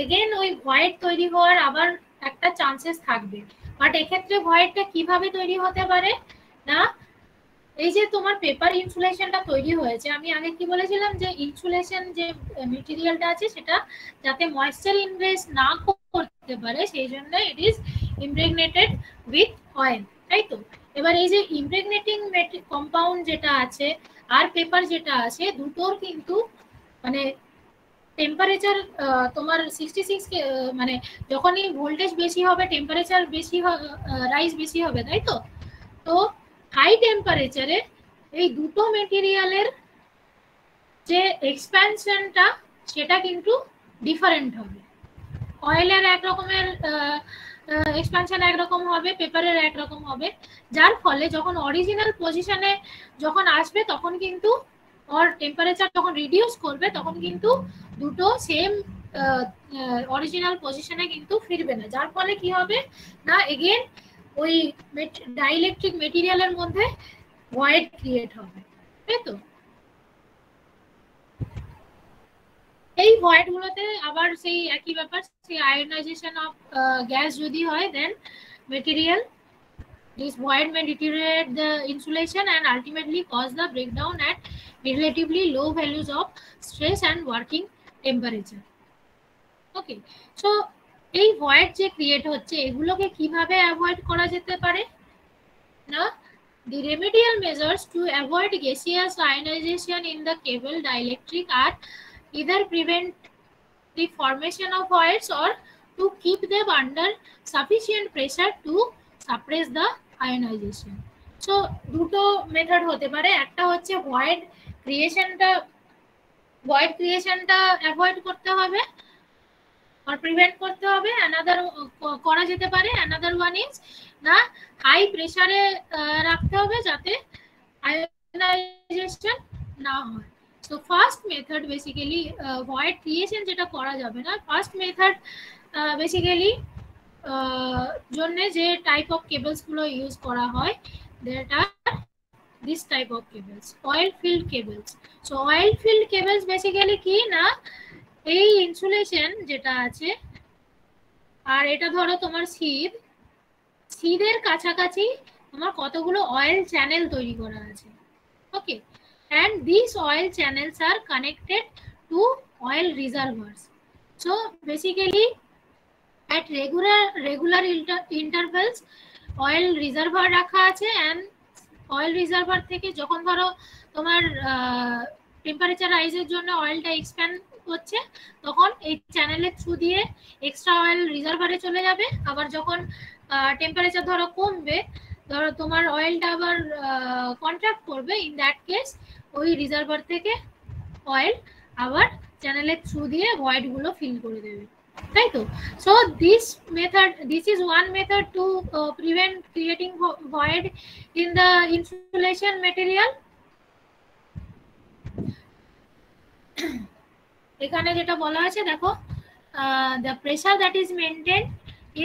এগেন ওই ভয়েড তৈরি হওয়ার আবার একটা চান্সেস থাকবে। বাট এক্ষেত্রে ভয়েডটা কিভাবে তৈরি হতে পারে না, এই যে তোমার পেপার ইনসুলেশনটা তৈরি হয়েছে, আমি আগে কি বলেছিলাম যে ইনসুলেশন যে মেটেরিয়ালটা আছে সেটা যাতে ময়েশ্চার ইনভেস্ট না করতে পারে, সেই জন্য ইট ইজ ইমপ্রেগনেটেড উইথ অয়েল, তাই তো। এবার এই যে ইমপ্রেগনেটিং কম্পাউন্ড যেটা আছে আর পেপার যেটা আছে, দুটোর কিন্তু মানে টেম্পারেচার তোমার 66 মানে যখনই ভোল্টেজ বেশি হবে টেম্পারেচার বেশি রাইজ বেশি হবে, তাই তো। তো হাই টেম্পারেচারে এই দুটো মেটেরিয়ালের যে এক্সপ্যানশনটা সেটা কিন্তু ডিফারেন্ট হবে। অয়েলের এক রকমের এক্সপ্যানশন একরকম হবে, পেপারের একরকম হবে, যার ফলে যখন অরিজিনাল পজিশনে যখন আসবে তখন কিন্তু और টেম্পারেচার যখন রিডিউস করবে তখন কিন্তু দুটো সেম অরিজিনাল পজিশনে কিন্তু ফিরবে না, যার ফলে কি হবে না, এগেন ওই ডাইইলেকট্রিক মেটেরিয়ালের মধ্যে ভয়েড ক্রিয়েট হবে, তাই তো। এই ভয়েড গুলোতে আবার সেই একই ব্যাপার, সেই আয়নাইজেশন অফ গ্যাস যদি হয়, দেন material this void may deteriorate the insulation and ultimately cause the breakdown at relatively low values of stress and working temperature. Okay, so এই void যে ক্রিয়েট হচ্ছে এগুলোকে কিভাবে অ্যাভয়েড করা যেতে পারে না, the remedial measures to avoid gaseous ionization in the cable dielectric are either prevent the formation of voids or to keep them under sufficient pressure to suppress the ionisation. So দুটো method হতে পারে, একটা হচ্ছে void ক্রিয়েশনটা avoid করতে হবে আর prevent করতে হবে, another করা যেতে পারে, অ্যানাদার ওয়ান ইজ না হাই প্রেসারে রাখতে হবে যাতে আয়নাইজেশন না হয়। So first method basically void creation যেটা করা যাবে না, ফার্স্ট মেথড বেসিক্যালি জন্য যে টাইপ অফ কেবলস গুলো ইউজ করা হয়, that are this type of cables, oil filled cables. So oil filled cables basically কি না, এই ইনসুলেশন যেটা আছে আর এটা ধরো তোমার সিদের কাছাকাছি তোমার কতগুলো অয়েল চ্যানেল তৈরি করা আছে, ওকে, and these oil channels are connected to oil reservoirs. So basically at regular intervals oil reservoir রাখা আছে, and oil reservoir থেকে যখন ধরো তোমার টেম্পারেচার রাইজের জন্য অয়েলটা এক্সপ্যান্ড হচ্ছে, তখন এই চ্যানেলের থ্রু দিয়ে এক্সট্রা অয়েল রিজার্ভারে চলে যাবে। আবার যখন টেম্পারেচার ধরো কমবে, ধরো তোমার অয়েলটা আবার কন্ট্রাক্ট করবে, ইন দ্যাট কেস ওই রিজার্ভার থেকে অয়েল আবার চ্যানেলের থ্রু দিয়ে ভয়েড গুলো ফিল করে দেবে, তাই তো? So this is one method to prevent creating void in the insulation material. এখানে যেটা বলা আছে দেখো, the pressure that is maintained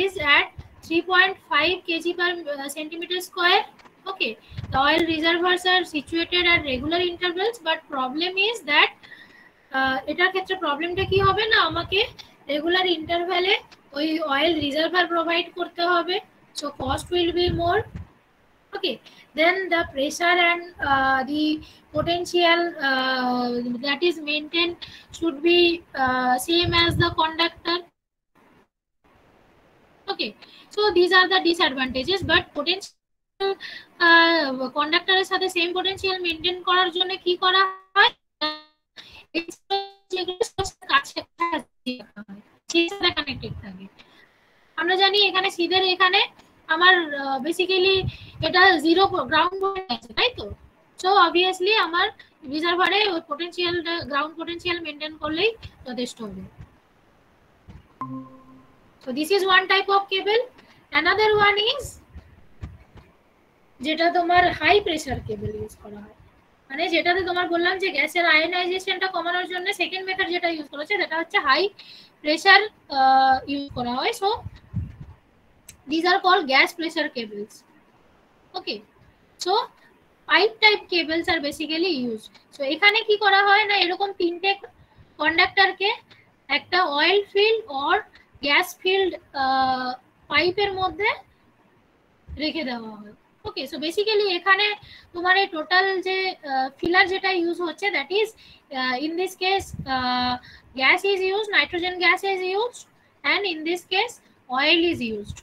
is at 3.5 kg per centimeter square. Okay, the oil reservoirs are situated at regular intervals, but problem is that এটার ক্ষেত্রে প্রবলেমটা কি হবে না, আমাকে রেগুলার ইন্টারভ্যালে ওই অয়েল রিজার্ভার প্রোভাইড করতে হবে, so cost will be more. Okay, then the pressure and the potential that is maintained should be same as the conductor. Okay, so these are the disadvantages, but potential conductor এর সাথে same potential maintain করার জন্য কি করা হয়, connected থাকে। আমরা জানি এখানে সিদের এখানে আমার বেসিক্যালি এটা জিরো গ্রাউন্ড আছে, তাই তো? সো অবভিয়াসলি আমার রিজার্ভারে ওই পোটেনশিয়ালটা গ্রাউন্ড পোটেনশিয়াল মেইনটেইন করলেই যথেষ্ট হবে। So this is one type of cable. Another one is যেটা তোমার হাই প্রেসার কেবল ইউজ করা হয়, মানে যেটাতে তোমার বললাম যে গ্যাসের আয়নাইজেশনটা কমানোর জন্য সেকেন্ড মেথড যেটা ইউজ করা হচ্ছে সেটা হচ্ছে হাই প্রেসার ইউজ করা হয়। So these are called gas pressure cables. Okay, so pipe type cables are basically used. So এখানে কি করা হয় না, এরকম তিনটে কন্ডাক্টরকে একটা oil field or gas field পাইপের মধ্যে রেখে দেওয়া হয়। ওকে, সো বেসিক্যালি এখানে তোমার এই টোটাল যে ফিলার যেটা ইউজ হচ্ছে, that is in this case gas is used, nitrogen gas is used, and in this case oil is used.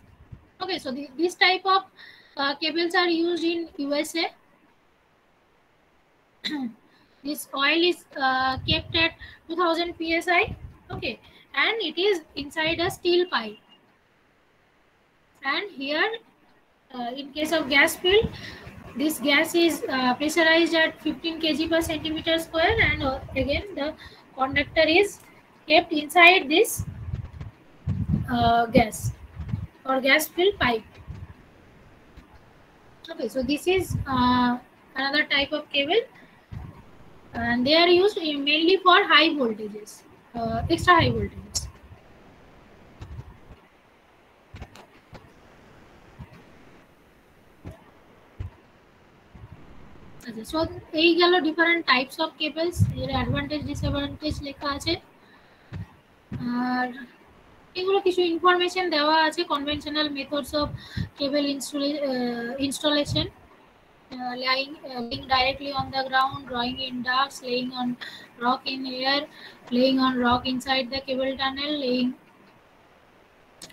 Okay, so this type of cables are used in USA. This oil is kept at 2000 psi. Okay, and it is inside a steel pipe, and here in case of gas field, this gas is pressurized at 15 kg per centimeter square, and again the conductor is kept inside this gas or gas filled pipe. Okay, so this is another type of cable, and they are used mainly for high voltages, extra high voltages. So এই গেল different types of cables, এর advantage disadvantage লেখা আছে, আর এগুলো কিছু information দেওয়া আছে। Conventional methods of cable installation, laying directly on the ground, drawing in ducts, laying on rock in air, laying on rock inside the cable tunnel, laying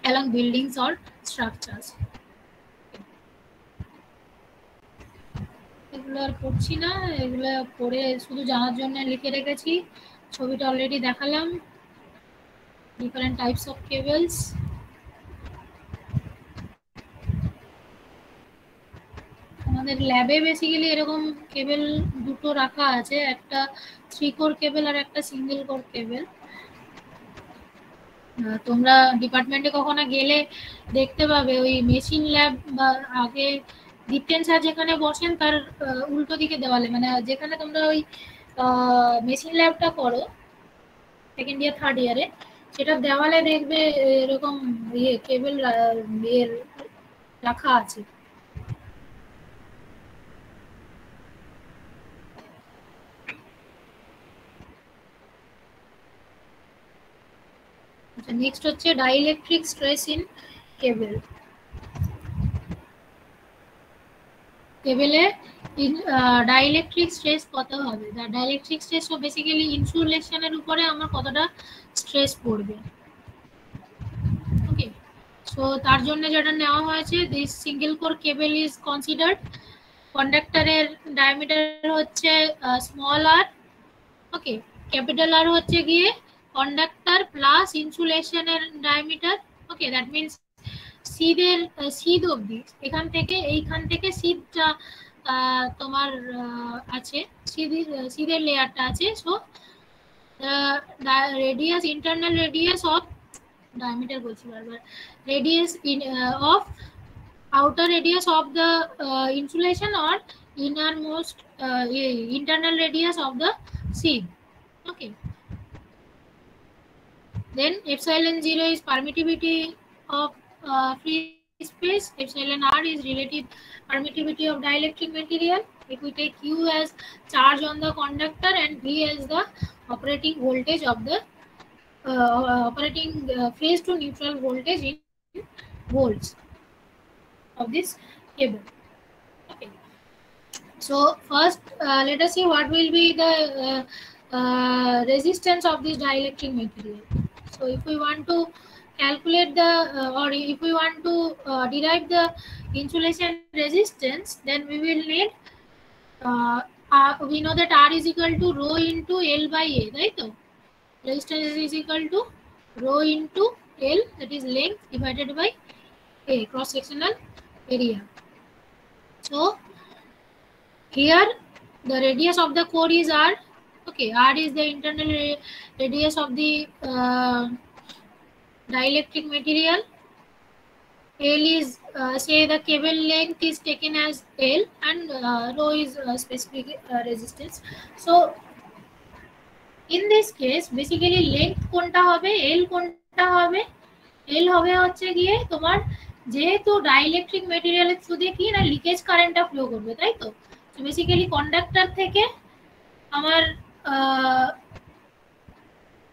along buildings or structures. এগুলো আর পড়ছি না, এগুলো পড়ে শুধু জানার জন্য লিখে রেখেছি। ছবিটা অলরেডি দেখালাম, ডিফারেন্ট টাইপস অফ কেবলস। আমাদের ল্যাবে বেসিক্যালি এরকম কেবল দুটো রাখা আছে, একটা 3 কোর কেবল আর একটা সিঙ্গেল কোর কেবল। তোমরা ডিপার্টমেন্টে কখনো গেলে দেখতে পাবে ওই মেশিন ল্যাব বা আগে দীপ্তেন স্যার যেখানে বসেন তার উল্টো দিকে দেওয়ালে, মানে যেখানে তোমরা ওই মেশিন ল্যাবটা করো সেকেন্ড ইয়ার থার্ড ইয়ারে, সেটা দেওয়ালে দেখবে এরকম ইয়ে কেবল রাখা আছে। আচ্ছা, নেক্সট হচ্ছে ডাইইলেকট্রিক স্ট্রেস ইন কেবল। কেবলে ডাইইলেকট্রিক স্ট্রেস কত হবে, ডাইইলেকট্রিক স্ট্রেস বেসিক্যালি ইনসুলেশনের উপরে আমার কতটা স্ট্রেস পড়বে। ওকে, সো তার জন্য যেটা নেওয়া হয়েছে, this single core cable is considered. কন্ডাক্টরের ডায়ামিটার হচ্ছে small R, okay, capital R হচ্ছে গিয়ে কন্ডাক্টর প্লাস ইনসুলেশনের ডায়ামিটার, ওকে, দ্যাট মিনস সিদের সিদ অবধি, এখান থেকে এইখান থেকে সিদটা তোমার আছে, সিদের লেয়ারটা আছে। So radius, internal radius of, diameter বলছি বারবার, radius in of outer radius of the insulation or innermost internal radius of the seed, okay. Then epsilon 0 is permittivity of free space, epsilon r is relative permittivity of dielectric material. If we take q as charge on the conductor and v as the operating voltage of the operating phase to neutral voltage in volts of this cable, okay. So first let us see what will be the resistance of this dielectric material. So if we want to calculate the or if we want to derive the insulation resistance, then we will need we know that R is equal to rho into L by A, right? Resistance is equal to rho into L, that is length, divided by A, cross sectional area. So here the radius of the core is R, okay. R is the internal radius of the dielectric material. L is say the cable length is taken as L, and rho is specific resistance. So in this case basically length কোনটা হবে, L কোনটা হবে, L হবে হচ্ছে গিয়ে তোমার, যেহেতু dielectric ম্যাটেরিয়ালের through দিয়ে কি না লিকেজ কারেন্টটা ফ্লো করবে, তাই তো। তো বেসিক্যালি কন্ডাক্টর থেকে আমার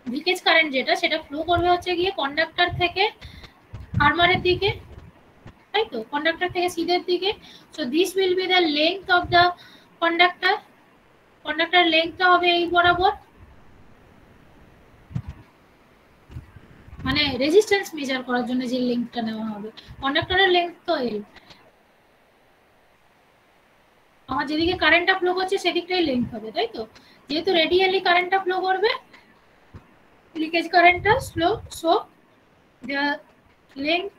লিকেজ কারেন্ট যেটা, সেটা ফ্লো করবে হচ্ছে গিয়ে কন্ডাক্টর থেকে আর্মারের দিকে, তাই তো, কন্ডাক্টর থেকে সিদের দিকে। So this will be the length of the conductor. Conductor লেংথটা হবে এই বরাবর, মানে রেজিস্ট্যান্স মেজার করার জন্য যে লেংথটা নেওয়া হবে, কন্ডাক্টরের লেংথ তো এল, আমার যেদিকে কারেন্টটা ফ্লো করছে সেদিকটাই লেংথ হবে, তাই তো। যেহেতু রেডিয়ালি কারেন্টটা ফ্লো করবে, লিকেজ কারেন্টটা slow, so the length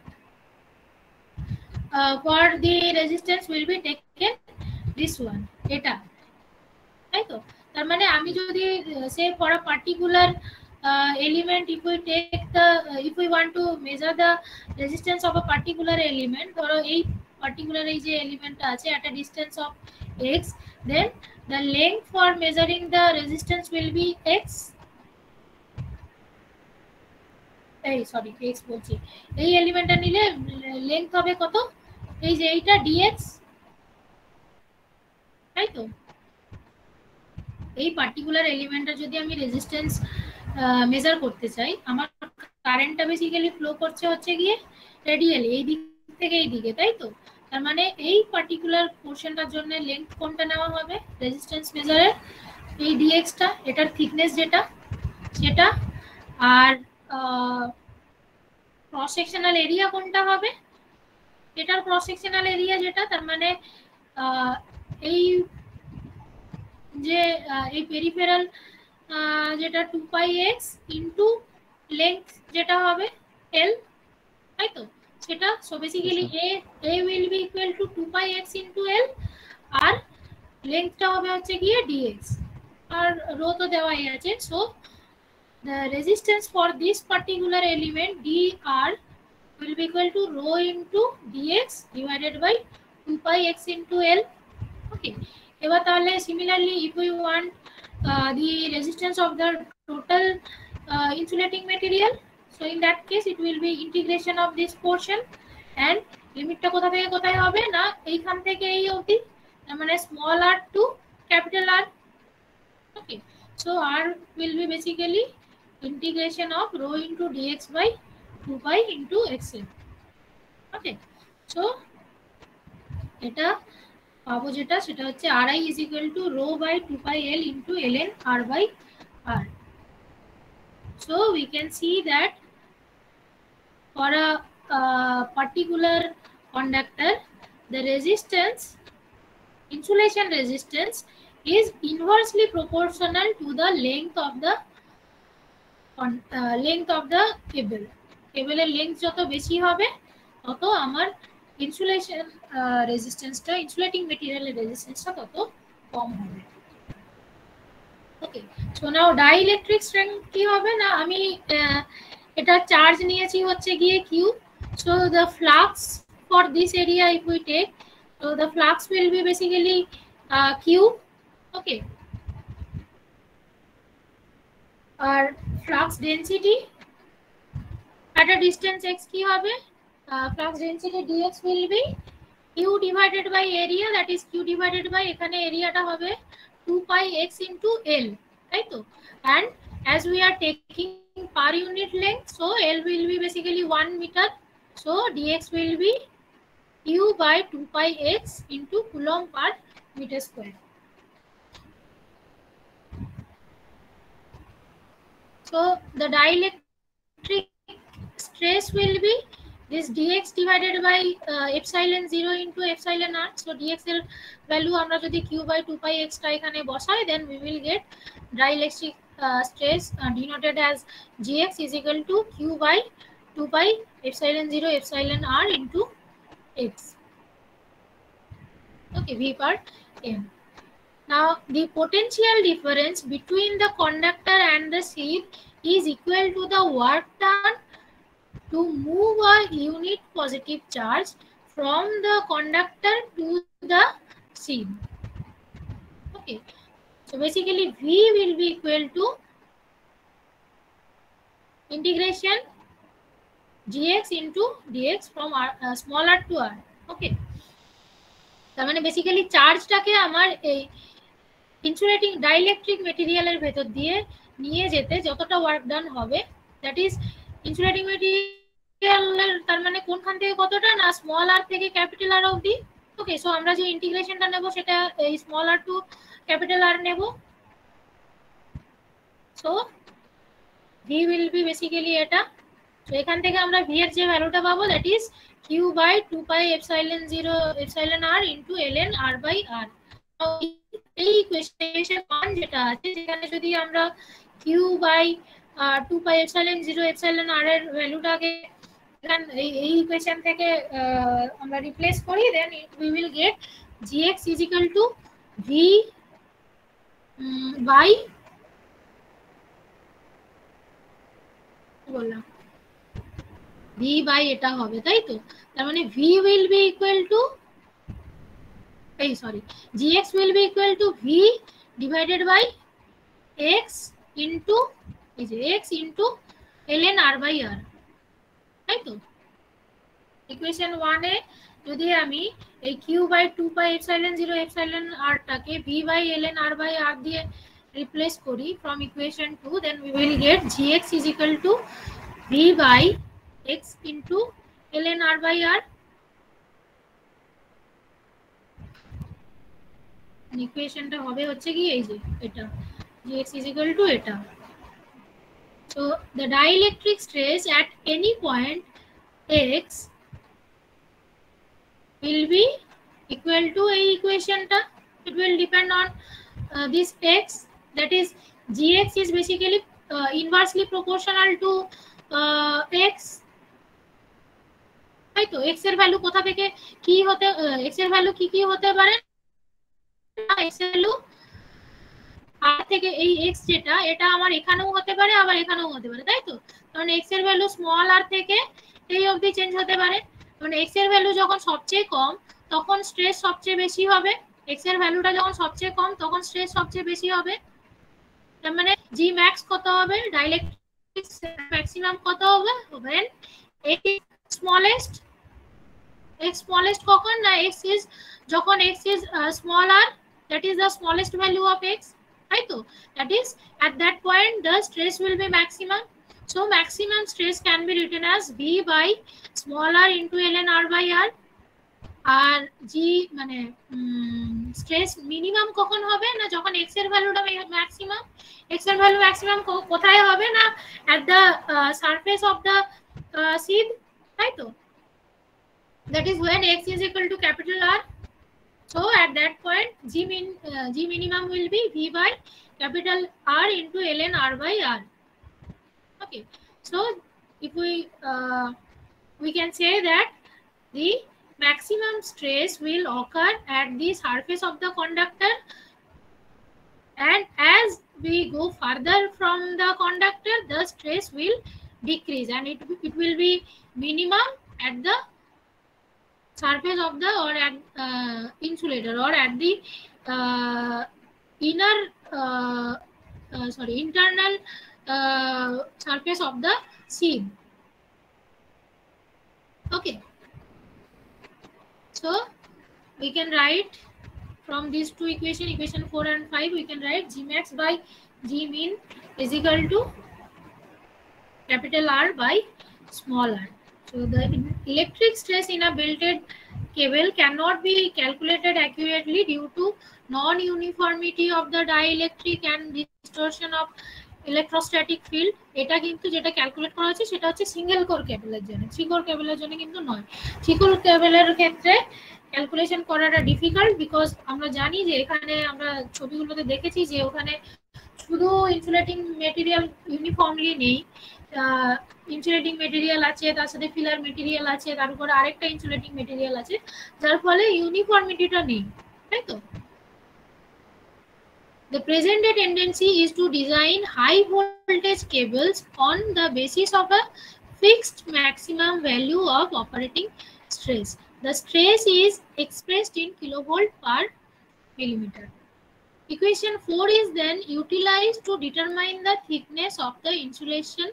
for the resistance will be taken this one, এটা, তাই তো। তার মানে আমি যদি say for a particular element, if we take the if we want to measure the resistance of a particular element, ধরো এই particular এই যে এলিমেন্টটা আছে at a distance of x, then the length for measuring the resistance will be x, এই sorry x বলছি, এই এলিমেন্টটা নিলে length হবে কত, এই যে এইটা dx, তাই তো। এই পার্টিকুলার এলিমেন্টটা যদি আমি রেজিস্ট্যান্স মেজার করতে চাই, আমার কারেন্টটা বেসিক্যালি ফ্লো করছে হচ্ছে গিয়ে রেডিয়ালি এই দিক থেকে এই দিকে, তাই তো। তার মানে এই পার্টিকুলার পোরশনটার জন্য লেংথ কোনটা নেওয়া হবে রেজিস্ট্যান্স মেজারের, এই ডিএক্সটা, এটার থিকনেস যেটা সেটা, আর ক্রস সেকশনাল এরিয়া কোনটা হবে, এটার ক্রস সেকশনাল এরিয়া যেটা, তার মানে এই যে এই পেরিফেরাল যেটা 2πx ইনটু লেংথ যেটা হবে L, তাই তো, সেটা। So basically a will be equal to 2πx into L, আর লেংথটা হবে হচ্ছে গিয়ে dx, আর রো তো দেওয়াই আছে। So the resistance for this particular element dr will be equal to rho into dx divided by 2πx into L, okay. এবার তাহলে similarly if we want the resistance of the total insulating material, so in that case it will be integration of this portion, and লিমিটটা কোথা থেকে কোথায় হবে না এইখান থেকে এই অবধি, মানে small r to capital R, okay. So r will be basically integration of rho into dx by 2pi into xl, okay. So এটা পাবো যেটা, সেটা হচ্ছে ri is equal to rho by 2pi L into ln r by r. So we can see that for a particular conductor, the resistance, insulation resistance, is inversely proportional to the length of the cable. কেবলের length যত বেশি হবে তত আমার insulation রেজিস্ট্যান্সটা, insulating মেটেরিয়ালের রেজিস্ট্যান্সটা তত কম হবে। Okay, so now dielectric strength কি হবে না, আমি এটা চার্জ নিয়েছি হচ্ছে গিয়ে Q, so the flux for this area if we take, so the flux will be basically q, okay, or flux density at a distance x কি হবে, flux density dx will be q divided by area, that is q divided by এখানে এরিয়াটা হবে 2 pi x into l, তাই তো, and as we are taking per unit length, so l will be basically 1 meter, so dx will be q by 2 pi x into coulomb per meter square. So the dielectric stress will be this dx divided by epsilon 0 into epsilon r. So dx এর value আমরা যদি q by 2 pi x টা এখানে বসাই, then we will get dielectric stress denoted as gx is equal to q by 2 pi epsilon 0 epsilon r into x. Okay, v per m. Now the potential difference between the conductor and the sheath is equal to the work done to move a unit positive charge from the conductor to the sheath. Okay, so basically v will be equal to integration gx into dx from r, small r to r. Okay, তার মানে basically চার্জটাকে আমার এই insulating dielectric মেটেরিয়ালের ভেতর দিয়ে নিয়ে যেতে যতটা work done হবে, দ্যাট ইজ ইনসুলেটিং মেটেরিয়ালের, তার মানে কোনখান থেকে কতটা না স্মল আর থেকে ক্যাপিটাল আর অবধি। ওকে, সো আমরা যে ইন্টিগ্রেশনটা নেব সেটা এই স্মল আর টু ক্যাপিটাল আর নেব, so V will be basically এটা, তো এখান থেকে আমরা ভি এর যে ভ্যালুটা পাবো that is Q by 2 pi epsilon 0 epsilon R into ln r by r। এই ইকুয়েশন 1 যেটা আছে, যেখানে যদি আমরা q by 2 pi epsilon 0 epsilon r এর ভ্যালুটাকে এই ইকুয়েশন থেকে আমরা রিপ্লেস করি, then we will get gx is equal to v by বললাম v বাই এটা হবে, তাই তো, তার মানে v will be equal to gx will be equal to v divided by x into x into ln r by r, তাই তো। Equation 1 এ যদি আমি এই q by 2 pi epsilon 0 epsilon r টাকে v by ln r by r দিয়ে replace করি from equation 2, then we will get gx is equal to v by x into ln r by r। ইকুয়েশনটা হবে হচ্ছে কি এই যে এটা, gx is equal to এটা। So the dielectric stress at any point x will be equal to a equation ta, it will depend on this x, that is gx is basically inversely proportional to x, তাই তো। x এর value কোথা থেকে কি হতে, x এর value কি হতে পারে, x এর ভ্যালু আর থেকে এই x যেটা, এটা আমার এখানেও হতে পারে আবার এখানেও হতে পারে, তাই তো। কারণ x এর ভ্যালু স্মল আর থেকে এই অবধি চেঞ্জ হতে পারে, কারণ x এর ভ্যালু যখন সবচেয়ে কম তখন স্ট্রেস সবচেয়ে বেশি হবে, x এর ভ্যালুটা যখন সবচেয়ে কম তখন স্ট্রেস সবচেয়ে বেশি হবে, তার মানে g max কত হবে, ডাইইলেকট্রিক ম্যাক্সিমাম কত হবে when x is smallest, x smallest কখন না x is যখন x is small r, that is the smallest value of x, right? So that is at that point the stress will be maximum, so maximum stress can be written as v by small r into ln r by r, আর g মানে stress minimum কখন হবে না যখন x এর ভ্যালুটা maximum, x এর ভ্যালু ম্যাক্সিমাম কোথায় হবে না at the surface of the sheath, তাই তো? That is when x is equal to capital R. So at that point G minimum will be V by capital R into ln R by R. Okay, so if we can say that the maximum stress will occur at the surface of the conductor, and as we go further from the conductor the stress will decrease and it will be minimum at the surface of the or at insulator or at the internal surface of the seam. Okay, so we can write from these two equation 4 and 5, we can write G max by G min is equal to capital R by small r. So the electric stress in a belted cable cannot be calculated accurately due to non-uniformity of the dielectric and distortion of electrostatic field. এটা কিন্তু যেটা calculate করা হচ্ছে সেটা হচ্ছে single core কেবলের জন্য, three core কেবলের জন্য কিন্তু নয়। থ্রি কোর কেবলের ক্ষেত্রে ক্যালকুলেশন করাটা ডিফিকাল্ট, বিকজ আমরা জানি যে এখানে আমরা ছবিগুলোতে দেখেছি যে ওখানে শুধু ইনসুলেটিং মেটেরিয়াল ইউনিফর্মলি নেই, ইনসুলেটিং মেটেরিয়াল আছে, তার সাথে ফিলার মেটেরিয়াল আছে, তার উপরে আরেকটা ইনসুলেটিং মেটেরিয়াল আছে, যার ফলে ইউনিফর্মিটিটা নেই, তাই তো? The present day tendency is to design high voltage cables on the basis of a fixed maximum value of operating stress. The stress is expressed in kilovolt per millimeter. Equation 4 is then utilized to determine the thickness of the insulation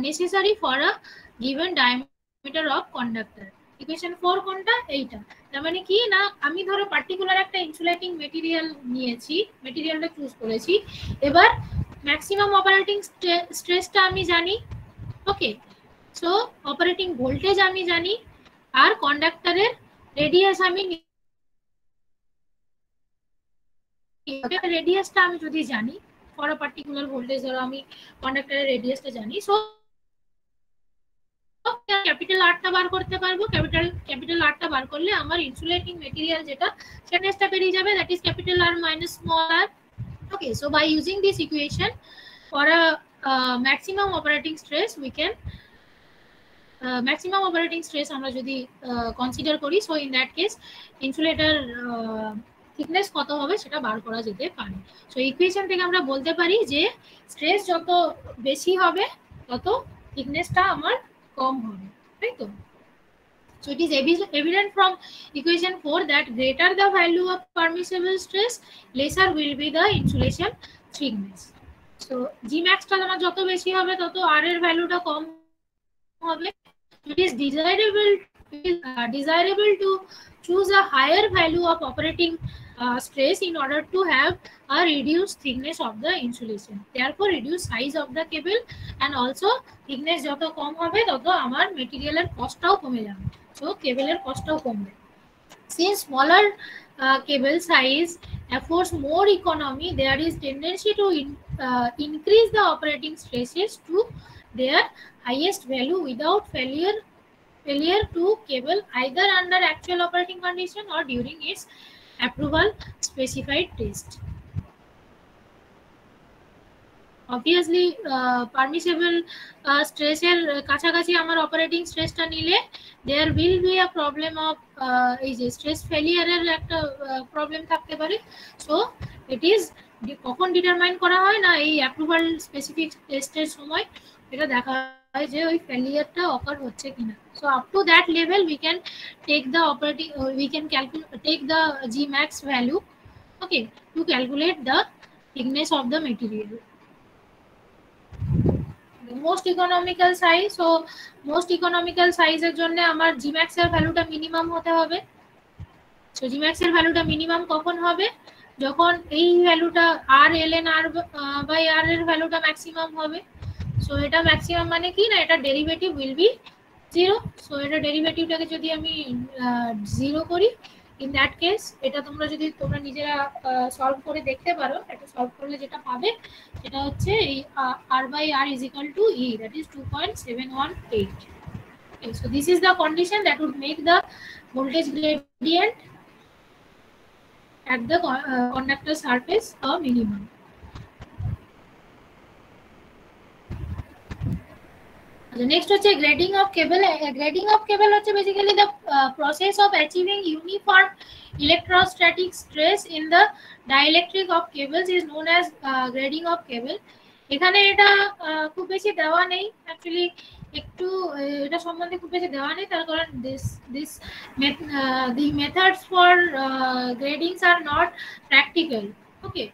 necessary for a given diameter of conductor. Equation 4 কোনটা? এইটা। তার মানে কি না, আমি ধরো particular একটা insulating material নিয়েছি, মেটেরিয়ালটা চুজ করেছি, এবার ম্যাক্সিমাম অপারেটিং স্ট্রেসটা আমি জানি, ওকে, সো অপারেটিং ভোল্টেজ আমি জানি, আর কন্ডাক্টরের রেডিয়াস আমি রেডিয়াসটা আমি যদি জানি ফর আ পার্টিকুলার ভোল্টেজ, ধরো আমি কন্ডাক্টরের রেডিয়াসটা জানি, সো ক্যাপিটাল আরটা বার করতে পারবো। ক্যাপিটাল আরটা বার করলে আমার ইনসুলেটিং মেটেরিয়াল যেটা সেটা বেরিয়ে যাবে, that is capital R minus small R. Okay, so by using this equation for a maximum operating stress we can maximum operating stress আমরা যদি কনসিডার করি, so in that case insulator thickness কত হবে সেটা বার করা যেতে পারে। সো ইকুয়েশন থেকে আমরা বলতে পারি যে স্ট্রেস যত বেশি হবে তত থিকনেসটা আমার কম হবে, তাই তো? So it is evident from equation 4 that greater the value of permissible stress, lesser will be the insulation thickness. So G max টা আমার যত বেশি হবে তত R এর ভ্যালুটা কম হবে। It is desirable to choose a higher value of operating stress in order to have a reduced thickness of the insulation, therefore reduce size of the cable, and also thickness যত কম হবে তত আমার মেটেরিয়ালের কস্টটাও কমে যাবে, so কেবলের কস্টটাও কমবে। Since smaller cable size affords more economy, there is tendency to increase the operating stresses to their highest value without failure to cable either under actual operating condition or during its approval specified test. Obviously permissible stress এর কাছাকাছি আমার operating স্ট্রেসটা নিলে there will be a problem of এই যে stress failure এর একটা problem থাকতে পারে। সো ইট ইজ কখন ডিটারমাইন করা হয় না, এই অ্যাপ্রুভাল স্পেসিফিক টেস্টের সময় এটা দেখা হয় যে ওই ফেলিয়ারটা অকার হচ্ছে কিনা। So up to that level we can take the operating we can take the G max value, okay, to calculate the thickness of the material. Most economical size, so most economical সাইজের জন্য আমার G max এর ভ্যালুটা minimum হতে হবে। So G max এর ভ্যালুটা minimum কখন হবে? যখন এই ভ্যালুটা R ln R by R এর ভ্যালুটা ম্যাক্সিমাম হবে। সো এটা ম্যাক্সিমাম মানে কি না, এটা ডেরিভেটিভ উইল বি 0। সো এটা ডেরিভেটিভটাকে যদি আমি 0 করি, ইন দ্যাট কেস এটা তোমরা নিজেরা সলভ করে দেখতে পারো। এটা সলভ করলে যেটা পাবে সেটা হচ্ছে এই R by R is equal to E, that is 2.718. Okay, so this is the condition that would make the voltage gradient at the conductor surface a minimum. The next is grading of cable. Grading of cable is basically the process of achieving uniform electrostatic stress in the dielectric of cables is known as grading of cable. এখানে এটা খুব বেশি দেওয়া নেই actually, একটু এটা সম্বন্ধে খুব বেশি দেওয়া নেই, তার কারণ this the methods for gradings are not practical. ওকে,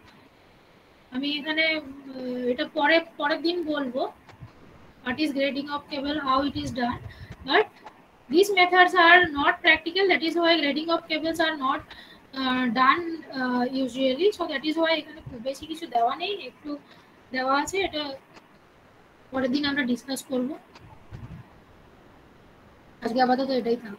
আমি এখানে এটা পরের দিন বলবো what is grading of cable, how it is done, but these methods are not practical, that is why grading of cables are not done usually, so that is why এখানে খুব বেশি কিছু দেওয়া নেই, একটু দেওয়া আছে, এটা পরের দিন আমরা ডিসকাস করব। আজকে আপাতত এটাই থাক।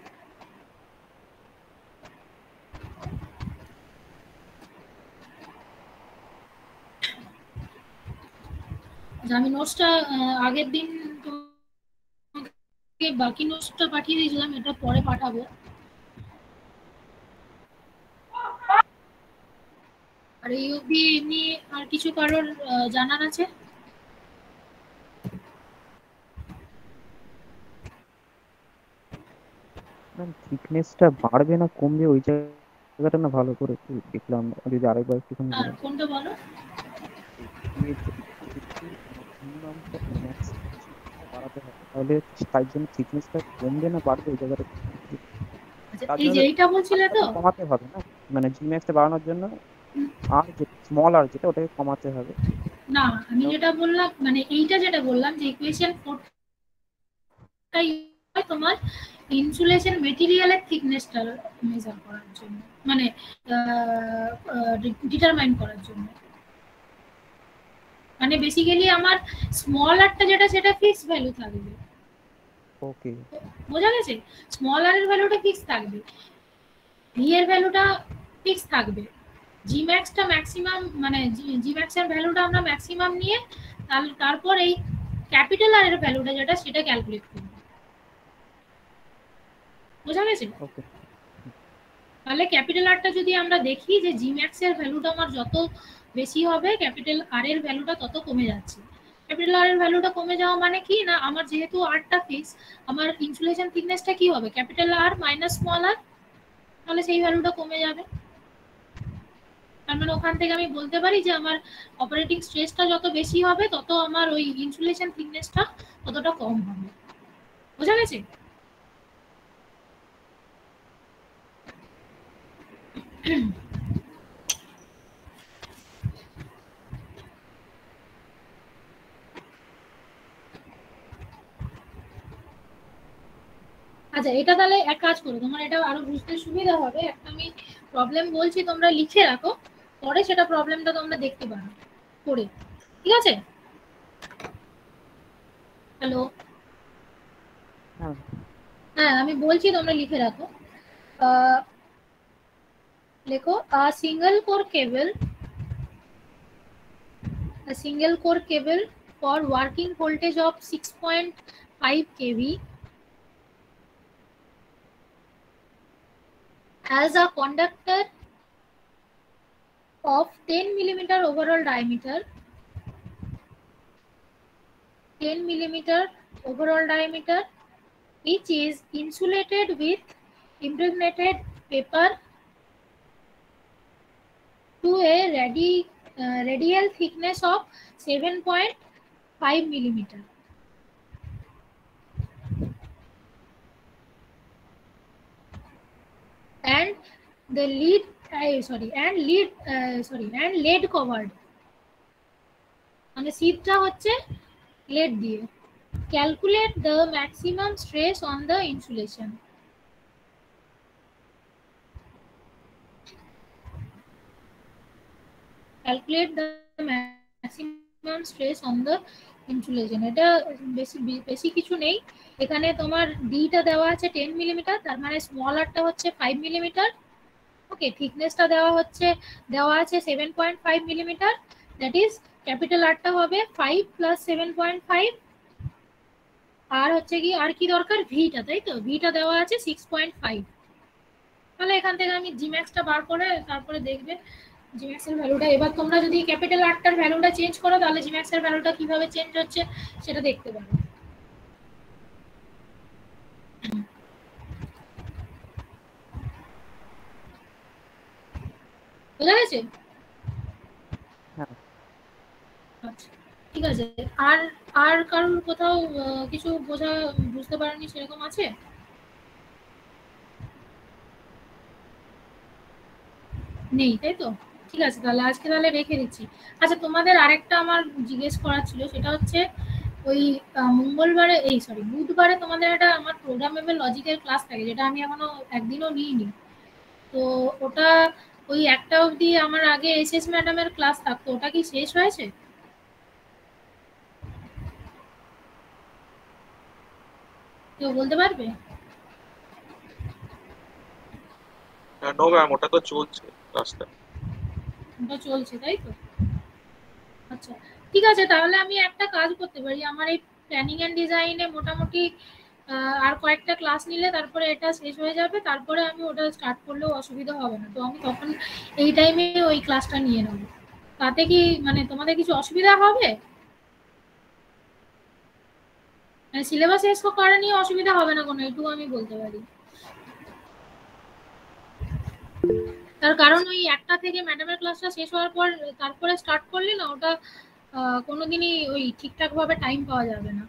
আমি নোটসটা আগের দিন বাকি নোটসটা পাঠিয়ে দিয়েছিলাম, এটা পরে পাঠাবো। আর এই অবধি এমনি আর কিছু কারোর জানার আছে? ম্যাম থিকনেসটা বাড়বে না কমবে ওই জায়গাটা না ভালো করে একটু দেখলাম, যদি আরেকবার একটুখানি বলেন। কোনটা বলো? মিনিমামটা বাড়াতে হবে, তাহলে তার জন্য থিকনেসটা কমবে না বাড়বে ওই জায়গাটা? তার এই জন্য যে এইটা বলছিলে তো কমাতে হবে না, মানে জি ম্যাক্সটা বাড়ানোর জন্য আর যে স্মল আর যেটা ওটাকে কমাতে হবে। না, আমি যেটা বললাম মানে এইটা যেটা বললাম যে ইকুয়েশন 4টাই তোমার ইনসুলেশন মেটেরিয়ালের থিকনেসটা মেজার করার জন্য, মানে ডিটারমাইন করার জন্য। মানে বেসিক্যালি আমার স্মল আরটা যেটা সেটা ফিক্স ভ্যালু থাকবে। ওকে, বোঝা গেছে? স্মল আর এর ভ্যালুটা ফিক্স থাকবে, ভি এর ভ্যালুটা ফিক্স থাকবে, জি ম্যাক্সটা ম্যাক্সিমাম, মানে জি ম্যাক্স এর ভ্যালুটা আমরা ম্যাক্সিমাম নিয়ে তারপর এই ক্যাপিটাল আর এর ভ্যালুটা যেটা সেটা ক্যালকুলেট করব। বোঝা গেছে? ওকে। তাহলে ক্যাপিটাল আরটা যদি আমরা দেখি যে জি ম্যাক্স এর ভ্যালুটা আমার যত বেশি হবে ক্যাপিটাল আর এর ভ্যালুটা তত কমে যাচ্ছে। ক্যাপিটাল আর এর ভ্যালুটা কমে যাওয়া মানে কি না, আমার যেহেতু আরটা ফিক্স, আমার ইনসুলেশন থিকনেসটা কি হবে, ক্যাপিটাল আর মাইনাস স্মল আর, তাহলে সেই ভ্যালুটা কমে যাবে। তার মানে ওখান থেকে আমি বলতে পারি যে আমার অপারেটিং স্ট্রেসটা যত বেশি হবে তত আমার ওই ইনসুলেশন থিকনেসটা ততটা কম হবে। বোঝা গেছে? আচ্ছা, এটা তাহলে এক কাজ করো, তোমার এটা আরো বুঝতে সুবিধা হবে, একটা আমি প্রবলেম বলছি, তোমরা লিখে রাখো, পরে সেটা প্রবলেমটা তোমরা দেখতে পারো করে, ঠিক আছে? হ্যালো? হ্যাঁ, আমি বলছি, তোমরা লিখে রাখো। লেখো a single core cable for working voltage of 6.5 kV has a conductor of 10 millimeter overall diameter, 10 millimeter overall diameter, which is insulated with impregnated paper to a radial thickness of 7.5 millimeter. And the lead lead covered, মানে শীটটা হচ্ছে lead দিয়ে। Calculate the maximum stress on the insulation. Calculate the maximum stress on the insulation. এটা বেশি কিছু নেই, এখানে তোমার ডিটা দেওয়া আছে 10 মিলিমিটার, তার মানে স্মল আরটা হচ্ছে 5 মিলিমিটার। ওকে, থিকনেসটা দেওয়া আছে 7.5 মিলিমিটার, দ্যাট ইজ ক্যাপিটাল আরটা হবে 5 প্লাস 7.5, আর হচ্ছে কি আর কি দরকার, ভিটা, তাই তো? ভিটা দেওয়া আছে 6.5। তাহলে এখান থেকে আমি জিম্যাক্সটা বার করে তারপরে দেখবে জিম্যাক্স এর ভ্যালুটা। এবার তোমরা যদি ক্যাপিটাল আরটার ভ্যালুটা চেঞ্জ করো তাহলে জিম্যাক্স এর ভ্যালুটা কিভাবে চেঞ্জ হচ্ছে সেটা দেখতে পারো। বোঝা গেছে? হ্যাঁ। আচ্ছা, ঠিক আছে। আর আর কারোর কোথাও কিছু বুঝতে পারোনি সেরকম আছে? নেই, তাই তো? ঠিক আছে, তাহলে আজকে তাহলে রেখে দিচ্ছি। আচ্ছা, তোমাদের আরেকটা আমার জিজ্ঞেস করার ছিল, সেটা হচ্ছে ওই মঙ্গলবারে, এই সরি বুধবারে তোমাদের একটা আমার প্রোগ্রামেবল লজিকের ক্লাস থাকে, যেটা আমি এখনো একদিনও নিইনি। তো ওটা ওই একটা অবধি আমার আগে এসএস ম্যাডামের ক্লাস থাকতো, ওটা কি শেষ হয়েছে? কেউ বলতে পারবে? নো ম্যাম, ওটা তো চলছে ক্লাসটা। ওটা চলছে, তাই তো? আচ্ছা, ঠিক আছে, তাহলে আমি একটা কাজ করতে পারি, আমার এই প্ল্যানিং এন্ড ডিজাইনে মোটামুটি আর কয়েকটা ক্লাস নিলে তারপরে এটা শেষ হয়ে যাবে, তারপরে আমি ওটা স্টার্ট করলেও অসুবিধা হবে না। তো আমি তখন এই টাইমে ওই ক্লাসটা নিয়ে নেব। তাতে কি মানে তোমাদের কিছু অসুবিধা হবে? মানে সিলেবাস শেষ করা নিয়ে অসুবিধা হবে না কোনো, এটুকু আমি বলতে পারি। তার কারণ ওই একটা থেকে ম্যাডামের ক্লাসটা শেষ হওয়ার পর তারপরে স্টার্ট করলে না ওটা কোনোদিনই ওই ঠিকঠাক ভাবে টাইম পাওয়া যাবে না।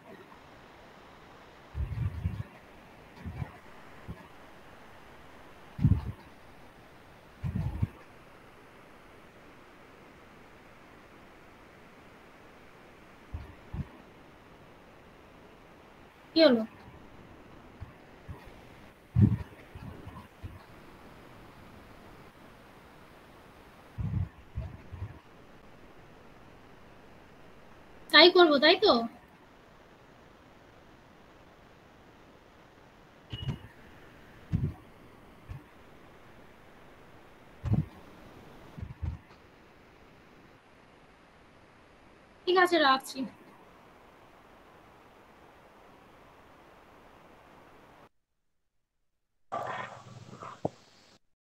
কি হলো? তাই করবো, তাই তো? ঠিক আছে, রাখছি।